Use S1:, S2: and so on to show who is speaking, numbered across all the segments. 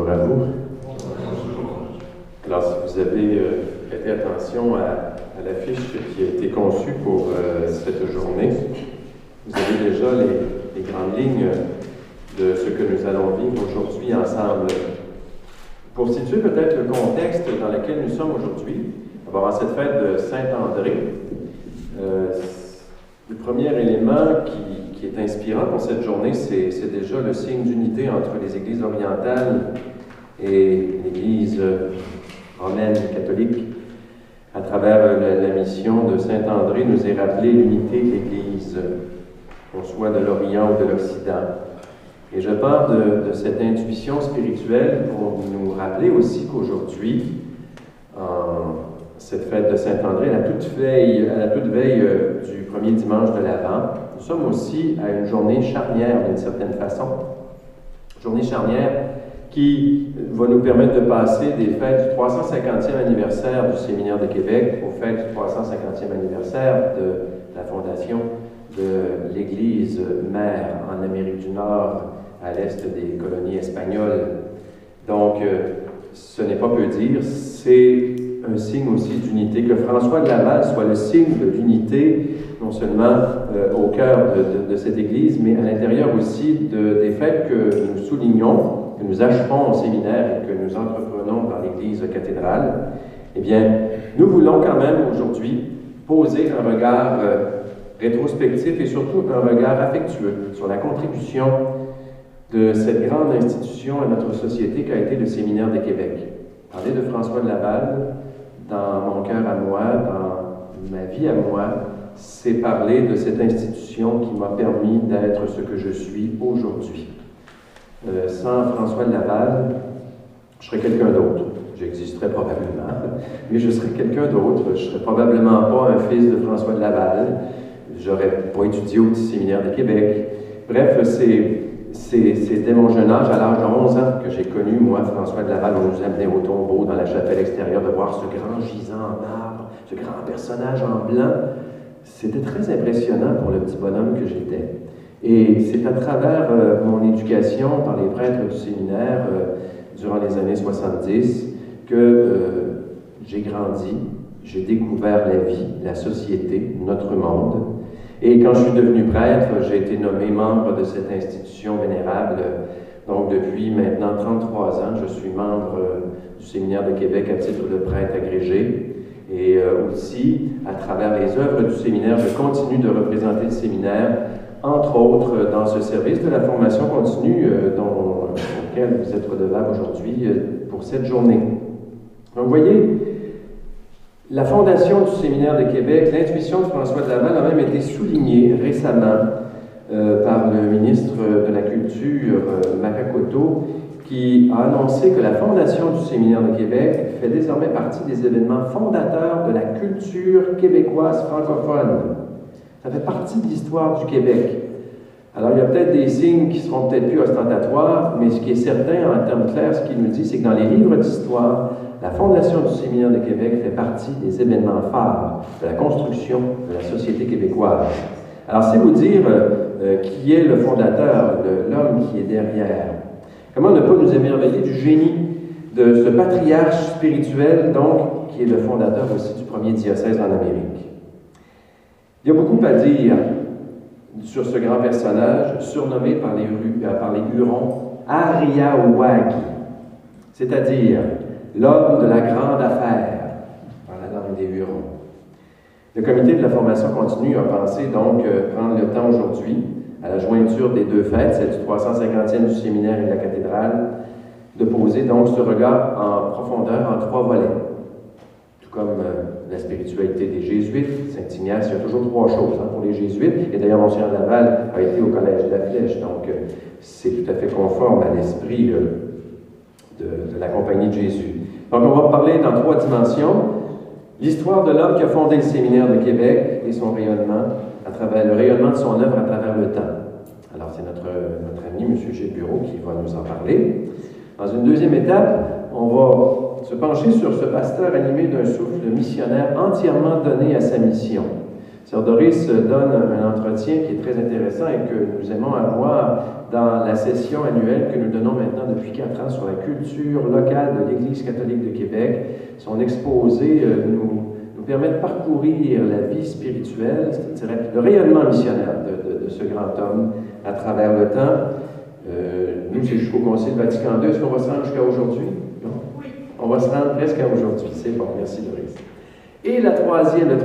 S1: Bonjour à vous. Alors, si vous avez prêté attention à l'affiche qui a été conçue pour cette journée, vous avez déjà les grandes lignes de ce que nous allons vivre aujourd'hui ensemble. Pour situer peut-être le contexte dans lequel nous sommes aujourd'hui, d'abord en cette fête de Saint-André, le premier élément qui est inspirant pour cette journée, c'est déjà le signe d'unité entre les églises orientales et l'Église romaine catholique. À travers la mission de Saint-André, nous est rappelé l'unité de l'Église, qu'on soit de l'Orient ou de l'Occident. Et je pars de cette intuition spirituelle pour nous rappeler aussi qu'aujourd'hui, en cette fête de Saint-André, à la toute veille du premier dimanche de l'Avent, nous sommes aussi à une journée charnière d'une certaine façon. Journée charnière qui va nous permettre de passer des fêtes du 350e anniversaire du Séminaire de Québec aux fêtes du 350e anniversaire de la fondation de l'Église mère en Amérique du Nord, à l'est des colonies espagnoles. Donc, ce n'est pas peu dire, c'est un signe aussi d'unité, que François de Laval soit le signe d'unité, non seulement au cœur de cette Église, mais à l'intérieur aussi des fêtes que nous soulignons, que nous achevons au séminaire et que nous entreprenons dans l'Église cathédrale. Eh bien, nous voulons quand même aujourd'hui poser un regard rétrospectif et surtout un regard affectueux sur la contribution de cette grande institution à notre société qu'a été le Séminaire de Québec. Parler de François de Laval, dans mon cœur à moi, dans ma vie à moi, c'est parler de cette institution qui m'a permis d'être ce que je suis aujourd'hui. Sans François de Laval, je serais quelqu'un d'autre. J'existerais probablement, mais je serais quelqu'un d'autre. Je ne serais probablement pas un fils de François de Laval. Je n'aurais pas étudié au Séminaire de Québec. Bref, c'est dès mon jeune âge, à l'âge de 11 ans, que j'ai connu, moi, François de Laval. On nous amenait au tombeau dans la chapelle extérieure de voir ce grand gisant en marbre, ce grand personnage en blanc. C'était très impressionnant pour le petit bonhomme que j'étais. Et c'est à travers mon éducation par les prêtres du séminaire durant les années 70 que j'ai grandi, j'ai découvert la vie, la société, notre monde. Et quand je suis devenu prêtre, j'ai été nommé membre de cette institution vénérable. Donc depuis maintenant 33 ans, je suis membre du Séminaire de Québec à titre de prêtre agrégé. Et aussi, à travers les œuvres du séminaire, je continue de représenter le séminaire, entre autres dans ce service de la formation continue auquel vous êtes redevable aujourd'hui pour cette journée. Donc vous voyez, la fondation du Séminaire de Québec, l'intuition de François de Laval a même été soulignée récemment par le ministre de la Culture, Makakoto, qui a annoncé que la fondation du Séminaire de Québec fait désormais partie des événements fondateurs de la culture québécoise francophone. Ça fait partie de l'histoire du Québec. Alors, il y a peut-être des signes qui seront peut-être plus ostentatoires, mais ce qui est certain, en termes clairs, ce qu'il nous dit, c'est que dans les livres d'histoire, la fondation du Séminaire de Québec fait partie des événements phares de la construction de la société québécoise. Alors, c'est vous dire qui est le fondateur, l'homme qui est derrière. Comment ne pas nous émerveiller du génie de ce patriarche spirituel, donc, qui est le fondateur aussi du premier diocèse en Amérique. Il y a beaucoup à dire sur ce grand personnage, surnommé par les Hurons Ariawagi, c'est-à-dire l'homme de la grande affaire, dans la langue des Hurons. Le comité de la formation continue a pensé donc prendre le temps aujourd'hui, à la jointure des deux fêtes, celle du 350e du séminaire et de la cathédrale, de poser donc ce regard en profondeur en trois volets. Tout comme la spiritualité des Jésuites, Saint-Ignace, il y a toujours trois choses pour les Jésuites. Et d'ailleurs, Monseigneur Laval a été au Collège de la Flèche, donc c'est tout à fait conforme à l'esprit de la Compagnie de Jésus. Donc on va parler dans trois dimensions. L'histoire de l'homme qui a fondé le Séminaire de Québec et son rayonnement, le rayonnement de son œuvre à travers le temps. Alors c'est notre ami, M. Gilles Bureau, qui va nous en parler. Dans une deuxième étape, on va se pencher sur ce pasteur animé d'un souffle missionnaire entièrement donné à sa mission. Sœur Doris donne un entretien qui est très intéressant et que nous aimons avoir dans la session annuelle que nous donnons maintenant depuis 4 ans sur la culture locale de l'Église catholique de Québec. Son exposé nous permet de parcourir la vie spirituelle, c'est-à-dire le rayonnement missionnaire de ce grand homme à travers le temps. Nous, c'est jusqu'au Concile Vatican II. Est-ce qu'on va se rendre jusqu'à aujourd'hui? Non? Oui. On va se rendre presque à aujourd'hui. C'est bon, merci Doris. Et le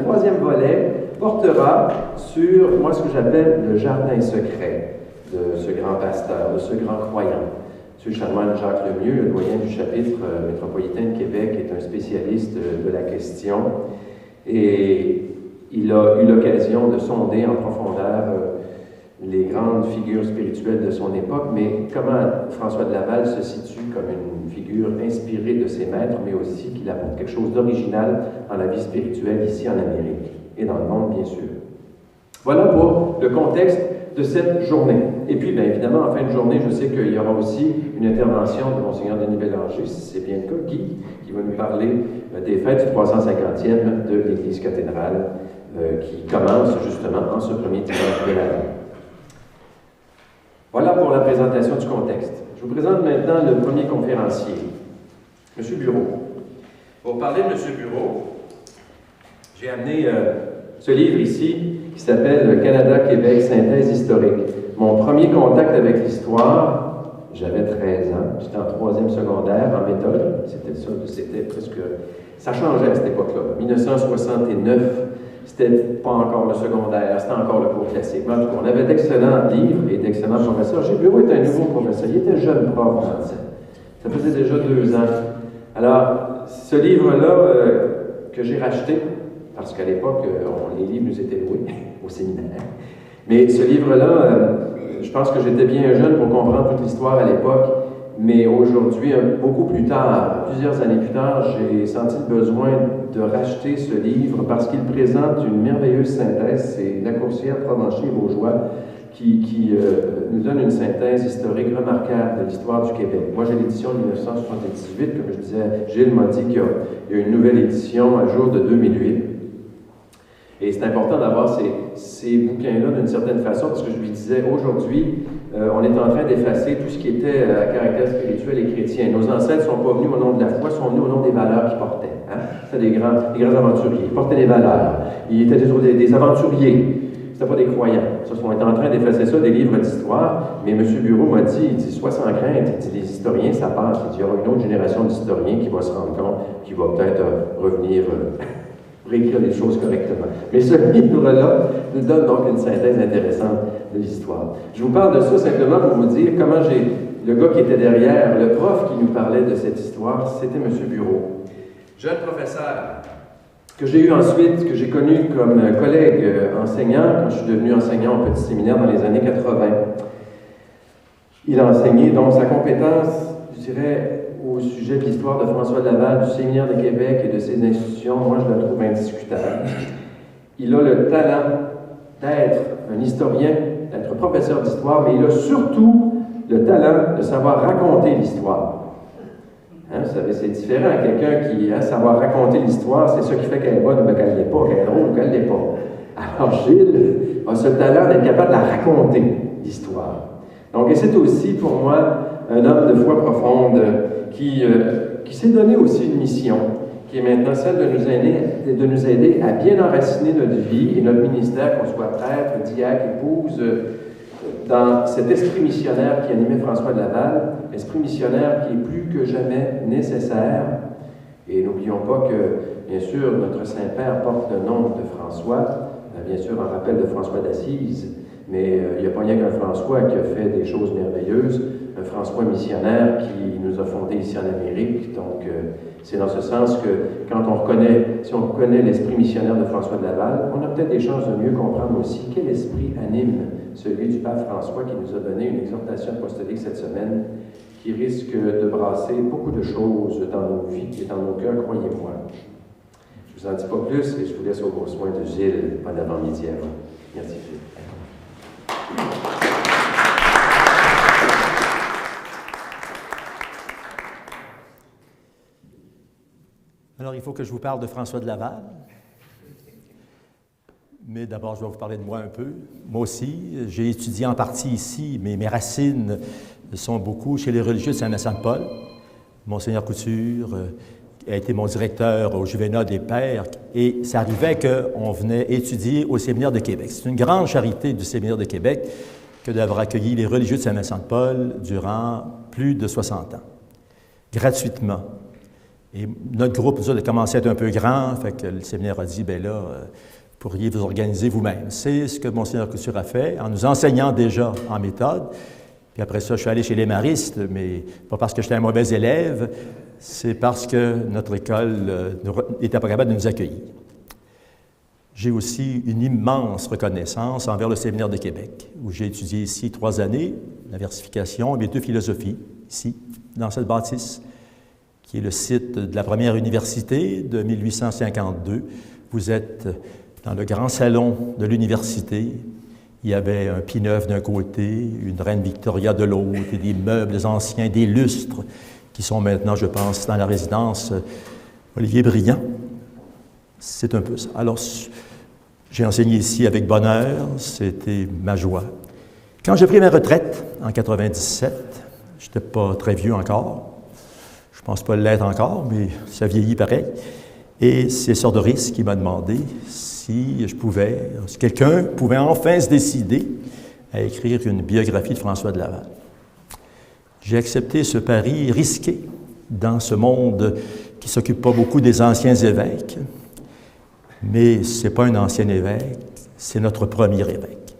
S1: troisième volet portera sur, moi, ce que j'appelle le jardin secret de ce grand pasteur, de ce grand croyant. M. Chanoine Jacques Lemieux, le doyen du chapitre métropolitain de Québec, est un spécialiste de la question et il a eu l'occasion de sonder en profondeur les grandes figures spirituelles de son époque, mais comment François de Laval se situe comme une figure inspirée de ses maîtres, mais aussi qu'il apporte quelque chose d'original dans la vie spirituelle ici en Amérique et dans le monde, bien sûr. Voilà pour le contexte de cette journée. Et puis, bien évidemment, en fin de journée, je sais qu'il y aura aussi une intervention de Monseigneur Denis Bélanger, si c'est bien le cas, qui va nous parler des fêtes du 350e de l'Église cathédrale, qui commence justement en ce premier dimanche de l'année. Voilà pour la présentation du contexte. Je vous présente maintenant le premier conférencier, M. Bureau. Pour parler de M. Bureau, j'ai amené ce livre ici qui s'appelle « Canada-Québec, synthèse historique ». Mon premier contact avec l'histoire, j'avais 13 ans, j'étais en 3e secondaire en méthode, c'était presque... Ça changeait à cette époque-là. 1969, c'était pas encore le secondaire, c'était encore le cours classique. Mais en tout cas, on avait d'excellents livres et d'excellents professeurs. Gilles Bureau était un nouveau professeur, il était jeune prof en français. Ça faisait déjà 2 ans. Alors, ce livre-là que j'ai racheté, parce qu'à l'époque, les livres nous étaient loués au séminaire. Mais ce livre-là, je pense que j'étais bien jeune pour comprendre toute l'histoire à l'époque, mais aujourd'hui, beaucoup plus tard, plusieurs années plus tard, j'ai senti le besoin de racheter ce livre parce qu'il présente une merveilleuse synthèse. C'est Lacourcière, Provencher et Vaugeois qui nous donne une synthèse historique remarquable de l'histoire du Québec. Moi, j'ai l'édition de 1978, comme je disais, Gilles m'a dit qu'il y a une nouvelle édition à jour de 2008. Et c'est important d'avoir ces bouquins-là d'une certaine façon, parce que je lui disais, aujourd'hui, on est en train d'effacer tout ce qui était à caractère spirituel et chrétien. Nos ancêtres ne sont pas venus au nom de la foi, sont venus au nom des valeurs qu'ils portaient. Hein? C'était des grands aventuriers. Ils portaient des valeurs. Ils étaient des aventuriers. C'était pas des croyants. Ça, on est en train d'effacer ça des livres d'histoire, mais M. Bureau m'a dit, il dit, sois sans crainte, il dit, les historiens, ça passe. Il dit, il y aura une autre génération d'historiens qui va se rendre compte, qui va peut-être revenir... réécrire les choses correctement. Mais ce livre-là nous donne donc une synthèse intéressante de l'histoire. Je vous parle de ça simplement pour vous dire comment le gars qui était derrière, le prof qui nous parlait de cette histoire, c'était M. Bureau. Jeune professeur, que j'ai eu ensuite, que j'ai connu comme collègue enseignant, quand je suis devenu enseignant au petit séminaire dans les années 80. Il a enseigné, donc sa compétence, je dirais, au sujet de l'histoire de François de Laval, du Séminaire de Québec et de ses institutions, moi je la trouve indiscutable. Il a le talent d'être un historien, d'être professeur d'histoire, mais il a surtout le talent de savoir raconter l'histoire. Hein, vous savez, c'est différent. Quelqu'un qui a savoir raconter l'histoire, c'est ça qui fait qu'elle est bonne ou qu'elle ne l'est pas, qu'elle est drôle ou qu'elle ne l'est pas. Alors Gilles a ce talent d'être capable de la raconter, l'histoire. Donc, et c'est aussi pour moi un homme de foi profonde qui s'est donné aussi une mission, qui est maintenant celle de nous aider à bien enraciner notre vie et notre ministère, qu'on soit prêtre, diacre, épouse, dans cet esprit missionnaire qui animait François de Laval, esprit missionnaire qui est plus que jamais nécessaire. Et n'oublions pas que, bien sûr, notre Saint-Père porte le nom de François, bien sûr en rappel de François d'Assise, mais il n'y a pas rien qu'un François qui a fait des choses merveilleuses, un François missionnaire qui nous a fondés ici en Amérique. Donc, c'est dans ce sens que si on reconnaît l'esprit missionnaire de François de Laval, on a peut-être des chances de mieux comprendre aussi quel esprit anime celui du pape François qui nous a donné une exhortation apostolique cette semaine qui risque de brasser beaucoup de choses dans nos vies et dans nos cœurs, croyez-moi. Je ne vous en dis pas plus et je vous laisse au beau soin de Gilles en avant-midi avant. Merci Gilles.
S2: Alors, il faut que je vous parle de François de Laval. mais d'abord, je vais vous parler de moi un peu. Moi aussi, j'ai étudié en partie ici, mais mes racines sont beaucoup chez les religieux de Saint-Vincent-de-Paul. Monseigneur Couture a été mon directeur au Juvénat des Pères, et ça arrivait qu'on venait étudier au Séminaire de Québec. C'est une grande charité du Séminaire de Québec que d'avoir accueilli les religieux de Saint-Vincent-de-Paul durant plus de 60 ans, gratuitement. Et notre groupe, nous a commencé à être un peu grand, fait que le séminaire a dit, bien là, vous pourriez vous organiser vous-même. C'est ce que Monseigneur Couture a fait, en nous enseignant déjà en méthode. Puis après ça, je suis allé chez les maristes, mais pas parce que j'étais un mauvais élève, c'est parce que notre école n'était pas capable de nous accueillir. J'ai aussi une immense reconnaissance envers le Séminaire de Québec, où j'ai étudié ici 3 années, la versification et mes 2 philosophies, ici, dans cette bâtisse, qui est le site de la première université de 1852. Vous êtes dans le grand salon de l'université. Il y avait un Pie IX d'un côté, une reine Victoria de l'autre, et des meubles anciens, des lustres, qui sont maintenant, je pense, dans la résidence Olivier Briand. C'est un peu ça. Alors, j'ai enseigné ici avec bonheur, c'était ma joie. Quand j'ai pris ma retraite, en 97, je n'étais pas très vieux encore, je ne pense pas l'être encore, mais ça vieillit pareil, et c'est Sœur Doris qui m'a demandé si je pouvais, si quelqu'un pouvait enfin se décider à écrire une biographie de François de Laval. J'ai accepté ce pari risqué dans ce monde qui ne s'occupe pas beaucoup des anciens évêques, mais ce n'est pas un ancien évêque, c'est notre premier évêque.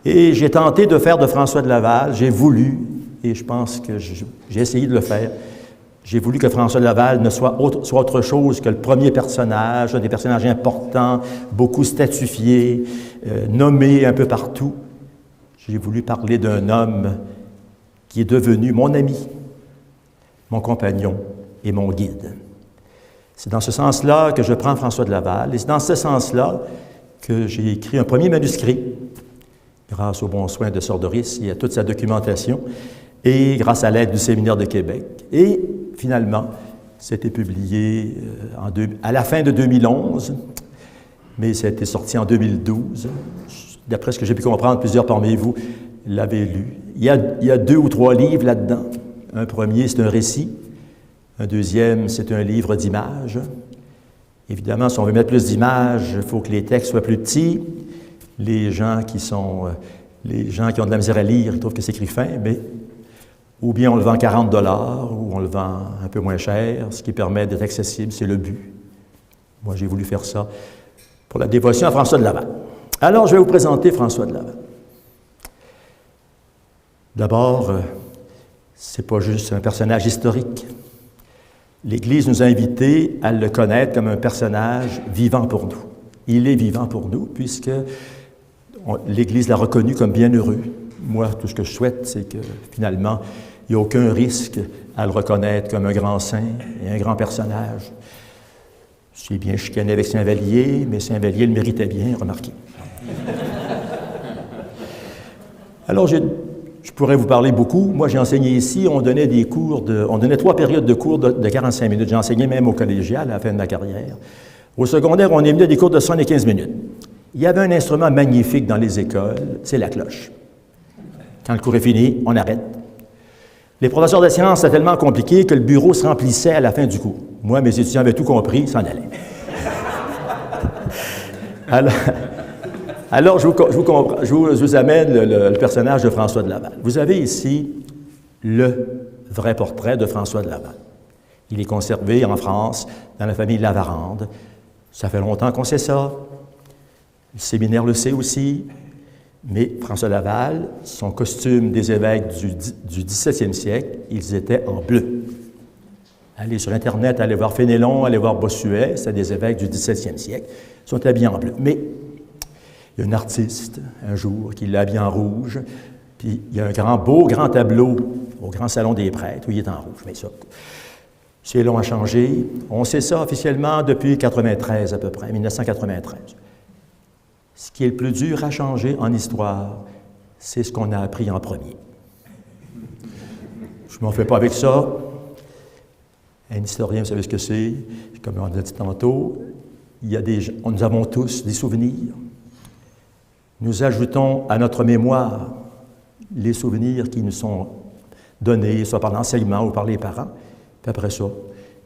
S2: Et j'ai tenté de faire de François de Laval, j'ai voulu, et je pense que j'ai essayé de le faire, j'ai voulu que François de Laval ne soit autre chose que le premier personnage, un des personnages importants, beaucoup statufié, nommé un peu partout. J'ai voulu parler d'un homme qui est devenu mon ami, mon compagnon et mon guide. C'est dans ce sens-là que je prends François de Laval, et c'est dans ce sens-là que j'ai écrit un premier manuscrit, grâce aux bons soins de Sœur Doris et à toute sa documentation, et grâce à l'aide du Séminaire de Québec. Et finalement, c'était publié à la fin de 2011, mais ça a été sorti en 2012. D'après ce que j'ai pu comprendre, plusieurs parmi vous l'avaient lu. Il y a 2 ou 3 livres là-dedans. Un premier, c'est un récit. Un deuxième, c'est un livre d'images. Évidemment, si on veut mettre plus d'images, il faut que les textes soient plus petits. Les gens qui ont de la misère à lire, ils trouvent que c'est écrit fin, mais ou bien on le vend 40 $, ou on le vend un peu moins cher, ce qui permet d'être accessible, c'est le but. Moi, j'ai voulu faire ça pour la dévotion à François de Laval. Alors, je vais vous présenter François de Laval. D'abord, c'est pas juste un personnage historique. L'Église nous a invités à le connaître comme un personnage vivant pour nous. Il est vivant pour nous, puisque l'Église l'a reconnu comme bienheureux. Moi, tout ce que je souhaite, c'est que, finalement, il n'y a aucun risque à le reconnaître comme un grand saint et un grand personnage. J'ai bien chicané avec Saint-Vallier, mais Saint-Vallier le méritait bien, remarquez. Alors, je pourrais vous parler beaucoup. Moi, j'ai enseigné ici, on donnait 3 périodes de cours de 45 minutes. J'ai enseigné même au collégial à la fin de ma carrière. Au secondaire, on est venu à des cours de 75 minutes. Il y avait un instrument magnifique dans les écoles, c'est la cloche. Quand le cours est fini, on arrête. Les professeurs de sciences, c'était tellement compliqué que le bureau se remplissait à la fin du cours. Moi, mes étudiants avaient tout compris, ils s'en allaient. Alors, je vous amène le personnage de François de Laval. Vous avez ici le vrai portrait de François de Laval. Il est conservé en France, dans la famille Lavarande. Ça fait longtemps qu'on sait ça. Le séminaire le sait aussi. Mais François de Laval, son costume des évêques du 17e siècle, ils étaient en bleu. Allez sur Internet, allez voir Fénélon, allez voir Bossuet, c'est des évêques du 17e siècle. Ils sont habillés en bleu. Mais il y a un artiste, un jour, qui l'a habillé en rouge, puis il y a un beau grand tableau au Grand Salon des Prêtres où il est en rouge. Mais ça, c'est long à changer. On sait ça officiellement depuis 1993 à peu près, 1993. Ce qui est le plus dur à changer en histoire, c'est ce qu'on a appris en premier. Je ne m'en fais pas avec ça. Un historien, vous savez ce que c'est? Comme on l'a dit tantôt, nous avons tous des souvenirs. Nous ajoutons à notre mémoire les souvenirs qui nous sont donnés, soit par l'enseignement ou par les parents. Puis après ça,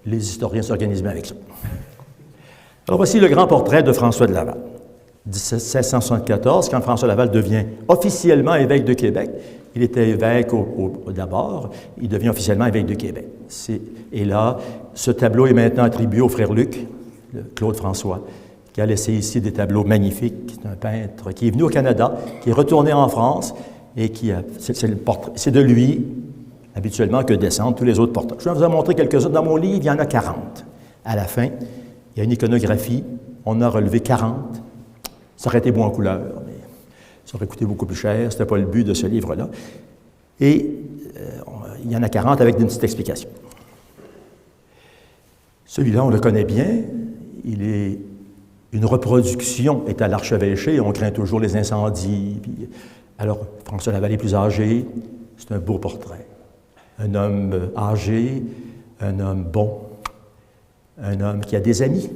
S2: les historiens s'organisent bien avec ça. Alors voici le grand portrait de François de Laval. 1674, quand François Laval devient officiellement évêque de Québec. Il était évêque d'abord, il devient officiellement évêque de Québec. Et là, ce tableau est maintenant attribué au frère Luc, Claude François, qui a laissé ici des tableaux magnifiques. C'est un peintre qui est venu au Canada, qui est retourné en France, et c'est de lui, habituellement, que descendent tous les autres portraits. Je vais vous en montrer quelques-uns. Dans mon livre, il y en a 40. À la fin, il y a une iconographie. On a relevé 40. Ça aurait été beau en couleur, mais ça aurait coûté beaucoup plus cher. Ce n'était pas le but de ce livre-là. Et il y en a 40 avec une petite explication. Celui-là, on le connaît bien. Il est une reproduction, est à l'archevêché. On craint toujours les incendies. Alors, François Laval est plus âgé. C'est un beau portrait. Un homme âgé, un homme bon, un homme qui a des amis,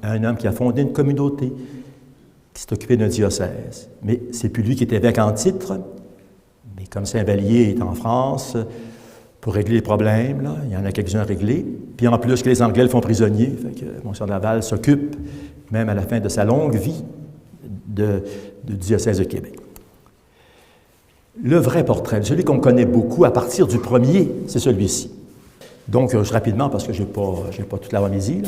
S2: un homme qui a fondé une communauté, qui s'est occupé d'un diocèse. Mais c'est plus lui qui est évêque en titre, mais comme Saint-Vallier est en France, pour régler les problèmes, là, il y en a quelques-uns à régler. Puis en plus que les Anglais le font prisonnier, fait que Monseigneur Laval s'occupe, même à la fin de sa longue vie, du diocèse de Québec. Le vrai portrait, celui qu'on connaît beaucoup à partir du premier, c'est celui-ci. Donc, rapidement, parce que je n'ai pas toute l'avant-midi,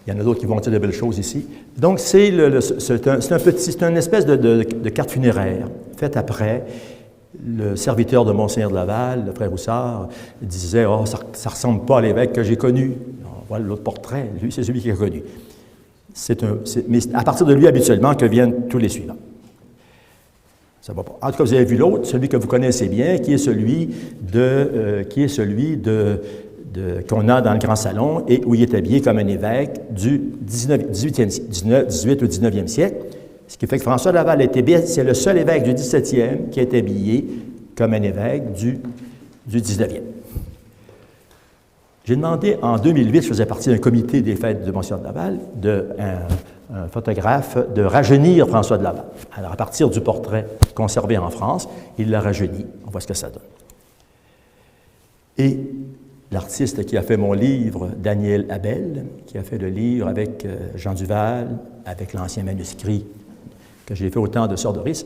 S2: il y en a d'autres qui vont dire de belles choses ici. Donc, c'est une espèce de carte funéraire faite après. Le serviteur de Monseigneur de Laval, le frère Roussard, disait « Oh, ça ne ressemble pas à l'évêque que j'ai connu. » Voilà l'autre portrait, lui, c'est celui qu'il a connu. Mais à partir de lui, habituellement, que viennent tous les suivants. Ça va pas. En tout cas, vous avez vu l'autre, celui que vous connaissez bien, qui est celui qu'on a dans le grand salon et où il est habillé comme un évêque du 18 ou 19e siècle. Ce qui fait que François Laval c'est le seul évêque du 17e qui est habillé comme un évêque du 19e. J'ai demandé en 2008, je faisais partie d'un comité des fêtes de Monseigneur de Laval, un photographe, de rajeunir François de Laval. Alors, à partir du portrait conservé en France, il l'a rajeuni. On voit ce que ça donne. Et l'artiste qui a fait mon livre, Daniel Abel, qui a fait le livre avec Jean Duval, avec l'ancien manuscrit que j'ai fait au temps de Sœur Doris,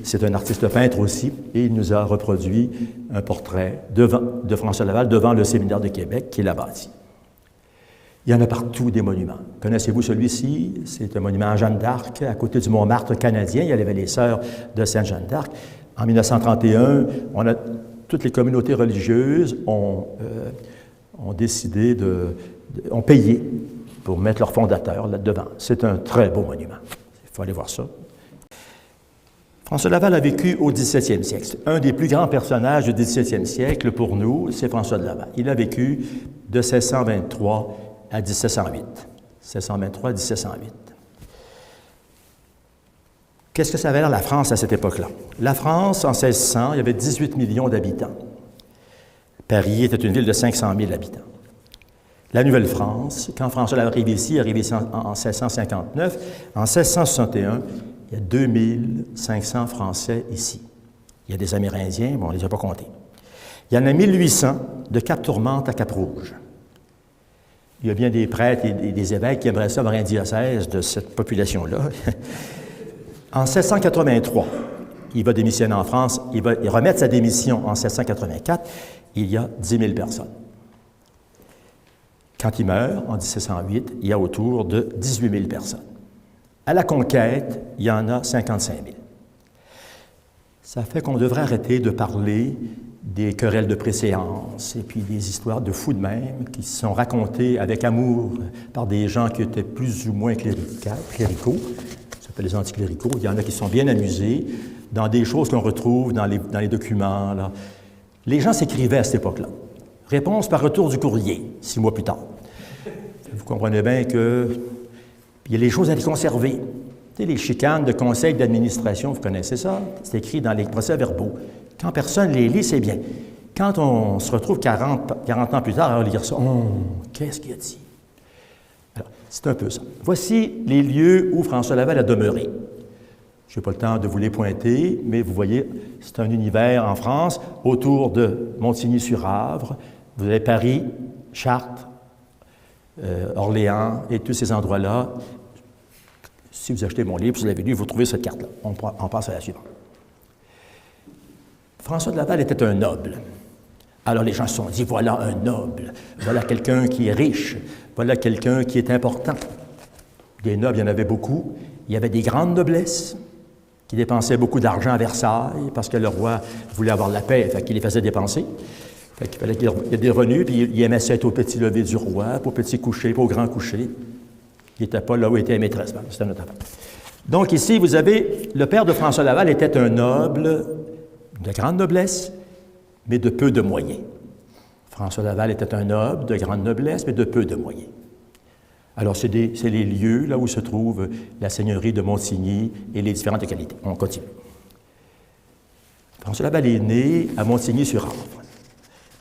S2: c'est un artiste peintre aussi, et il nous a reproduit un portrait de François Laval devant le séminaire de Québec qu'il a bâti. Il y en a partout des monuments. Connaissez-vous celui-ci? C'est un monument à Jeanne d'Arc, à côté du Montmartre canadien. Il y avait les Sœurs de Sainte-Jeanne d'Arc. En 1931, toutes les communautés religieuses ont décidé ont payé pour mettre leur fondateur là-devant. C'est un très beau monument. Il faut aller voir ça. François Laval a vécu au 17e siècle. Un des plus grands personnages du 17e siècle pour nous, c'est François de Laval. Il a vécu de 1623 à 1708. 1623 à 1708. Qu'est-ce que ça avait l'air la France à cette époque-là? La France, en 1600, il y avait 18 millions d'habitants. Paris était une ville de 500 000 habitants. La Nouvelle-France, quand François Laval arrive ici en 1659, en 1661, il y a 2500 Français ici. Il y a des Amérindiens, bon, on ne les a pas comptés. Il y en a 1800 de Cap-Tourmente à Cap-Rouge. Il y a bien des prêtres et des évêques qui aimeraient ça avoir un diocèse de cette population-là. En 1683, il va démissionner en France. Il va remettre sa démission en 1784. Il y a 10 000 personnes. Quand il meurt, en 1708, il y a autour de 18 000 personnes. À la conquête, il y en a 55 000. Ça fait qu'on devrait arrêter de parler des querelles de préséance et puis des histoires de fous de même qui sont racontées avec amour par des gens qui étaient plus ou moins cléricaux. Ça s'appelle les anticléricaux. Il y en a qui sont bien amusés dans des choses qu'on retrouve dans les documents, là. Les gens s'écrivaient à cette époque-là. Réponse par retour du courrier, 6 mois plus tard. Vous comprenez bien que il y a les choses à les conserver. Tu sais, les chicanes de conseil d'administration, vous connaissez ça? C'est écrit dans les procès-verbaux. Quand personne les lit, c'est bien. Quand on se retrouve 40 ans plus tard à lire ça, qu'est-ce qu'il a dit? Alors, c'est un peu ça. Voici les lieux où François Laval a demeuré. Je n'ai pas le temps de vous les pointer, mais vous voyez, c'est un univers en France, autour de Montigny-sur-Avre. Vous avez Paris, Chartres, Orléans et tous ces endroits-là. Si vous achetez mon livre, vous l'avez lu, vous trouvez cette carte-là. On passe à la suivante. François de Laval était un noble. Alors les gens se sont dit, voilà un noble, voilà quelqu'un qui est riche, voilà quelqu'un qui est important. Des nobles, il y en avait beaucoup. Il y avait des grandes noblesses qui dépensaient beaucoup d'argent à Versailles parce que le roi voulait avoir la paix, fait qu'il les faisait dépenser. Fait qu'il fallait qu'il y ait des revenus, puis il aimait ça être au petit lever du roi, pas au petit coucher, pas au grand coucher. Il n'était pas là où était la maîtresse. C'était notre affaire. Donc ici, vous avez, le père de François Laval était un noble de grande noblesse, mais de peu de moyens. François Laval était un noble de grande noblesse, mais de peu de moyens. Alors, c'est les lieux là où se trouve la seigneurie de Montigny et les différentes localités. On continue. François Laval est né à Montigny-sur-Avre.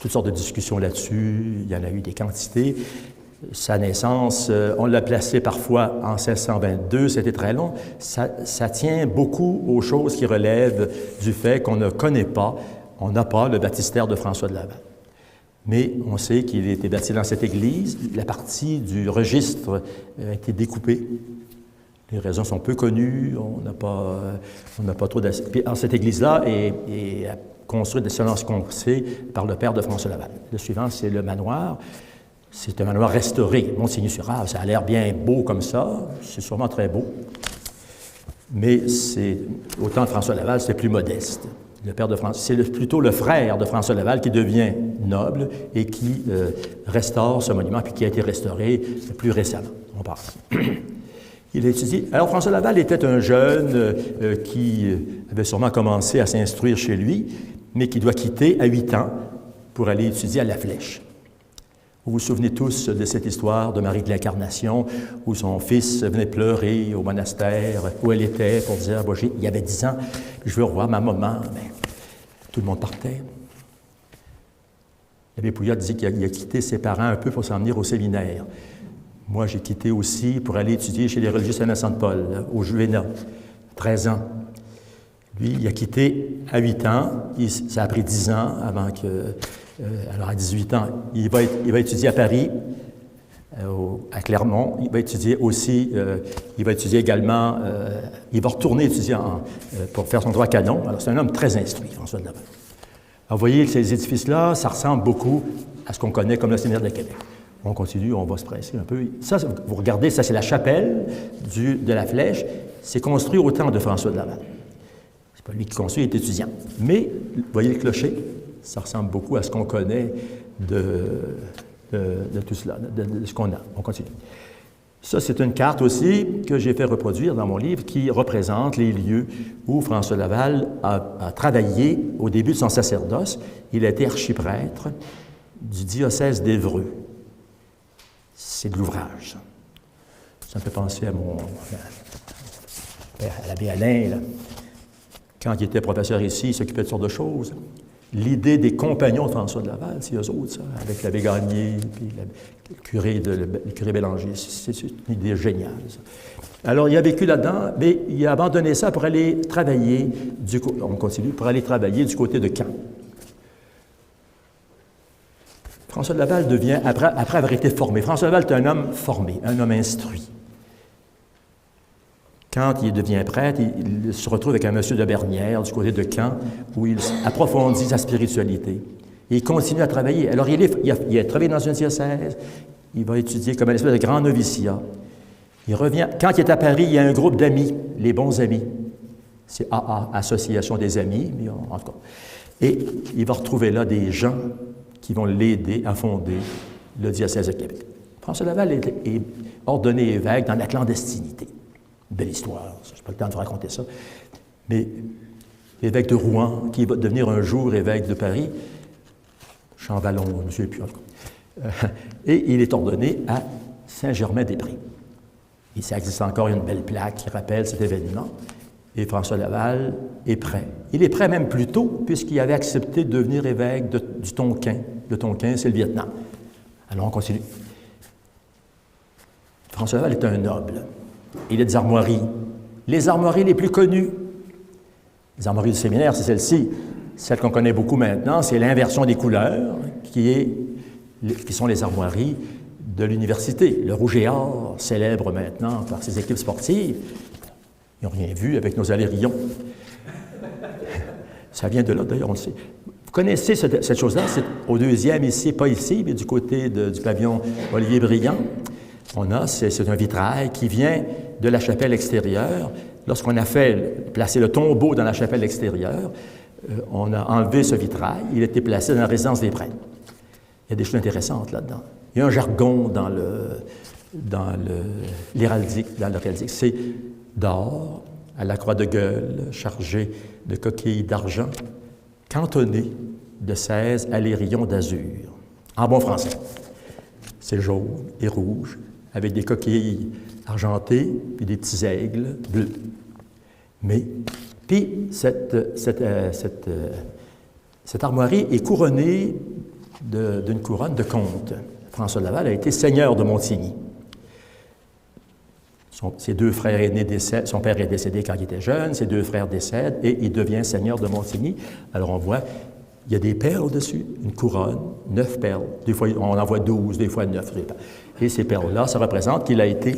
S2: Toutes sortes de discussions là-dessus, il y en a eu des quantités. Sa naissance, on l'a placé parfois en 1622, c'était très long. Ça tient beaucoup aux choses qui relèvent du fait qu'on ne connaît pas, on n'a pas le baptistère de François de Laval. Mais on sait qu'il a été baptisé dans cette église. La partie du registre a été découpée. Les raisons sont peu connues, on n'a pas trop d'aspect. Alors, cette église-là est construite, selon ce qu'on sait, par le père de François Laval. Le suivant, c'est le manoir. C'est un manoir restauré, Montigny-sur-Avre. Ça a l'air bien beau comme ça, c'est sûrement très beau. Mais c'est, au temps de François Laval, c'est plus modeste. Le père de François, c'est plutôt le frère de François Laval qui devient noble et qui restaure ce monument, puis qui a été restauré plus récemment. On parle. Il a étudié. Alors, François Laval était un jeune qui avait sûrement commencé à s'instruire chez lui, mais qui doit quitter à 8 ans pour aller étudier à La Flèche. Vous vous souvenez tous de cette histoire de Marie de l'Incarnation, où son fils venait pleurer au monastère, où elle était, pour dire, bon, il y avait 10 ans, je veux revoir ma maman, mais tout le monde partait. L'abbé Pouillat disait qu'il a quitté ses parents un peu pour s'en venir au séminaire. Moi, j'ai quitté aussi pour aller étudier chez les religieux Saint-Vincent-de-Paul, au Juvénat, 13 ans. Lui, il a quitté à 8 ans, ça a pris 10 ans avant que... alors, à 18 ans, il va étudier à Paris, à Clermont. Il va étudier aussi, il va étudier également, il va retourner étudier pour faire son droit canon. Alors, c'est un homme très instruit, François de Laval. Alors, vous voyez, ces édifices-là, ça ressemble beaucoup à ce qu'on connaît comme le séminaire de Québec. On continue, on va se presser un peu. Ça, vous regardez, ça, c'est la chapelle de la Flèche. C'est construit au temps de François de Laval. C'est pas lui qui construit, il est étudiant. Mais, vous voyez le clocher? Ça ressemble beaucoup à ce qu'on connaît de tout cela, de ce qu'on a. On continue. Ça, c'est une carte aussi que j'ai fait reproduire dans mon livre qui représente les lieux où François Laval a travaillé au début de son sacerdoce. Il a été archiprêtre du diocèse d'Évreux. C'est de l'ouvrage. Ça me fait penser à l'abbé Alain, là. Quand il était professeur ici, il s'occupait de toutes sortes de choses. L'idée des compagnons de François de Laval, c'est eux autres, ça, avec l'abbé Gagné, puis le curé Bélanger. C'est une idée géniale, ça. Alors, il a vécu là-dedans, mais il a abandonné ça pour aller travailler, on continue, pour aller travailler du côté de Caen. François de Laval devient, après avoir été formé, François de Laval est un homme formé, un homme instruit. Quand il devient prêtre, il se retrouve avec un monsieur de Bernières, du côté de Caen, où il approfondit sa spiritualité. Et il continue à travailler. Alors, il a travaillé dans un diocèse, il va étudier comme un espèce de grand noviciat. Il revient. Quand il est à Paris, il y a un groupe d'amis, les bons amis. C'est AA, Association des amis, mais en tout cas. Et il va retrouver là des gens qui vont l'aider à fonder le diocèse de Québec. François Laval est ordonné évêque dans la clandestinité. Une belle histoire, je n'ai pas le temps de vous raconter ça. Mais évêque de Rouen, qui va devenir un jour évêque de Paris, Champvallon, je ne sais plus, en tout cas. Et il est ordonné à Saint-Germain-des-Prés. Et ça existe encore une belle plaque qui rappelle cet événement. Et François Laval est prêt. Il est prêt même plus tôt, puisqu'il avait accepté de devenir évêque du Tonkin. Le Tonkin, c'est le Vietnam. Alors, on continue. François Laval est un noble. Il a des armoiries, Les armoiries les plus connues. Les armoiries du séminaire, c'est celle-ci. Celle qu'on connaît beaucoup maintenant, c'est l'inversion des couleurs, qui sont les armoiries de l'université. Le rouge et or, célèbre maintenant par ses équipes sportives. Ils n'ont rien vu avec nos allers-rayons. Ça vient de là, d'ailleurs, on le sait. Vous connaissez cette chose-là, c'est au deuxième ici, pas ici, mais du côté du pavillon Olivier Briand. C'est un vitrail qui vient de la chapelle extérieure. Lorsqu'on a placer le tombeau dans la chapelle extérieure, on a enlevé ce vitrail, il a été placé dans la résidence des prêtres. Il y a des choses intéressantes là-dedans. Il y a un jargon dans l'héraldique, c'est d'or, à la croix de gueule, chargé de coquilles d'argent, cantonné de 16 allers-rayons d'azur. En bon français, c'est jaune et rouge, avec des coquilles argentées puis des petits aigles bleus. Puis cette armoirie est couronnée d'une couronne de comte. François Laval a été seigneur de Montigny. Ses deux frères aînés décèdent, son père est décédé quand il était jeune, ses deux frères décèdent et il devient seigneur de Montigny. Alors on voit, il y a des perles dessus, une couronne, 9 perles. Des fois, on en voit 12, des fois 9. Et ces perles-là, ça représente qu'il a été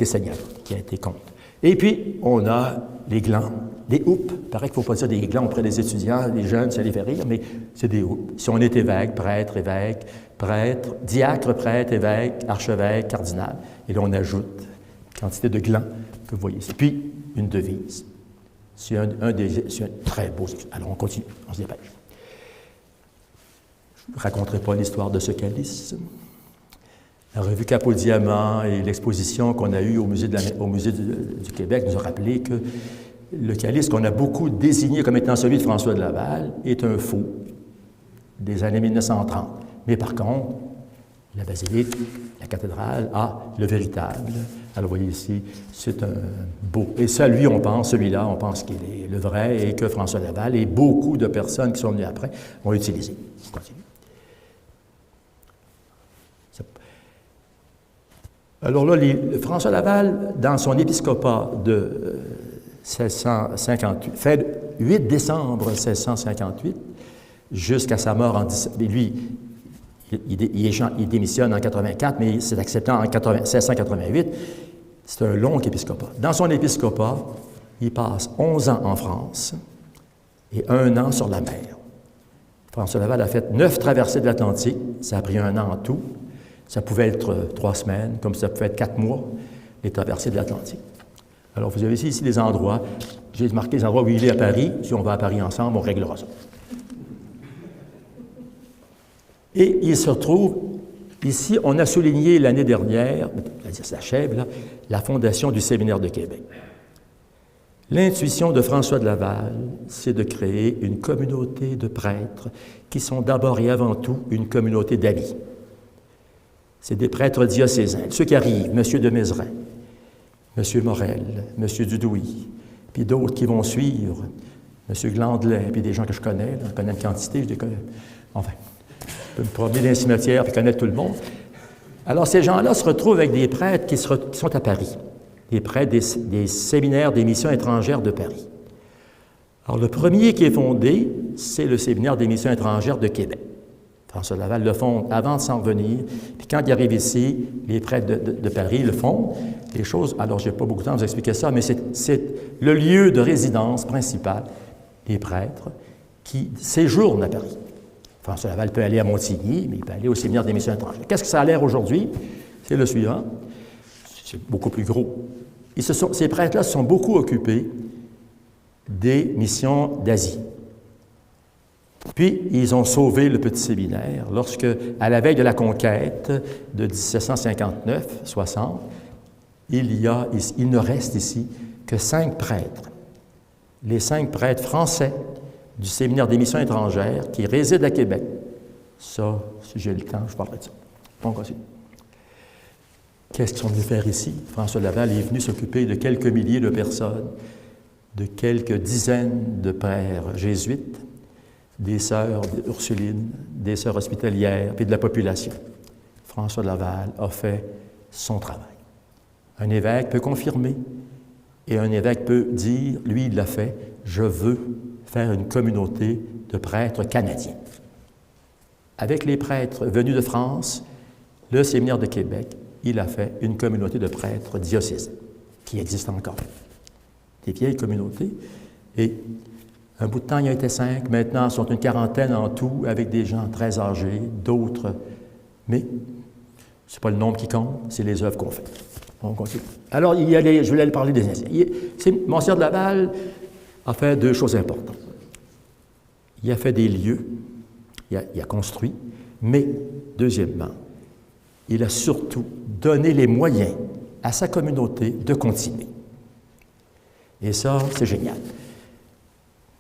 S2: seigneur, qu'il a été comte. Et puis, on a les glands, des houppes. Il paraît qu'il ne faut pas dire des glands auprès des étudiants, les jeunes, ça les fait rire, mais c'est des houppes. Si on est évêque, prêtre, diacre, prêtre, évêque, archevêque, cardinal. Et là, on ajoute une quantité de glands que vous voyez ici. Puis, une devise. C'est un très beau... Alors, on continue, on se dépêche. Je ne raconterai pas l'histoire de ce calice. La revue Capot-Diamant et l'exposition qu'on a eue au Musée du Québec nous ont rappelé que le calice qu'on a beaucoup désigné comme étant celui de François de Laval est un faux des années 1930. Mais par contre, la basilique, la cathédrale a le véritable. Alors, vous voyez ici, c'est un beau. Et celui-là, on pense qu'il est le vrai et que François Laval et beaucoup de personnes qui sont venues après ont utilisé. On continue. Alors là, François Laval, dans son épiscopat de 1658, fait 8 décembre 1658, jusqu'à sa mort en 17... Lui, il démissionne en 84, mais c'est accepté en 1688. C'est un long épiscopat. Dans son épiscopat, il passe 11 ans en France et 1 an sur la mer. François Laval a fait 9 traversées de l'Atlantique. Ça a pris 1 an en tout. Ça pouvait être 3 semaines, comme ça pouvait être 4 mois, les traversées de l'Atlantique. Alors, vous avez ici des endroits. J'ai marqué les endroits où il est à Paris. Si on va à Paris ensemble, on réglera ça. Et il se retrouve, ici, on a souligné l'année dernière, c'est-à-dire ça achève, là, la fondation du Séminaire de Québec. L'intuition de François de Laval, c'est de créer une communauté de prêtres qui sont d'abord et avant tout une communauté d'amis. C'est des prêtres diocésains, ceux qui arrivent, M. de Mézeray, M. Morel, M. Dudouis, puis d'autres qui vont suivre, M. Glandelet, puis des gens que je connais une quantité, je les connais. Enfin, je peux me promener dans les cimetières puis connaître tout le monde. Alors, ces gens-là se retrouvent avec des prêtres qui sont à Paris, des prêtres des séminaires des missions étrangères de Paris. Alors, le premier qui est fondé, c'est le séminaire des missions étrangères de Québec. François Laval le fonde avant de s'en revenir. Puis quand il arrive ici, les prêtres de Paris le fondent. Les choses, alors je n'ai pas beaucoup de temps à vous expliquer ça, mais c'est le lieu de résidence principal des prêtres qui séjournent à Paris. François Laval peut aller à Montigny, mais il peut aller au séminaire des missions étrangères. Qu'est-ce que ça a l'air aujourd'hui? C'est le suivant. C'est beaucoup plus gros. Ces prêtres-là se sont beaucoup occupés des missions d'Asie. Puis, ils ont sauvé le petit séminaire lorsque, à la veille de la conquête de 1759-60, il ne reste ici que 5 prêtres. Les 5 prêtres français du séminaire des missions étrangères qui résident à Québec. Ça, si j'ai le temps, je parlerai de ça. On continue. Qu'est-ce qu'ils sont venus faire ici? François Laval est venu s'occuper de quelques milliers de personnes, de quelques dizaines de pères jésuites, des sœurs Ursulines, des sœurs hospitalières, puis de la population. François Laval a fait son travail. Un évêque peut confirmer Et un évêque peut dire, lui, il l'a fait, je veux faire une communauté de prêtres canadiens. Avec les prêtres venus de France, le séminaire de Québec, il a fait une communauté de prêtres diocésains, qui existe encore. Des vieilles communautés. Et un bout de temps, il y a été 5. Maintenant, ils sont une quarantaine en tout, avec des gens très âgés, d'autres. Mais ce n'est pas le nombre qui compte, c'est les œuvres qu'on fait. On continue. Alors, je voulais parler des anciens. Monseigneur de Laval a fait 2 choses importantes. Il a fait des lieux, il a construit, mais, deuxièmement, il a surtout donné les moyens à sa communauté de continuer. Et ça, c'est génial.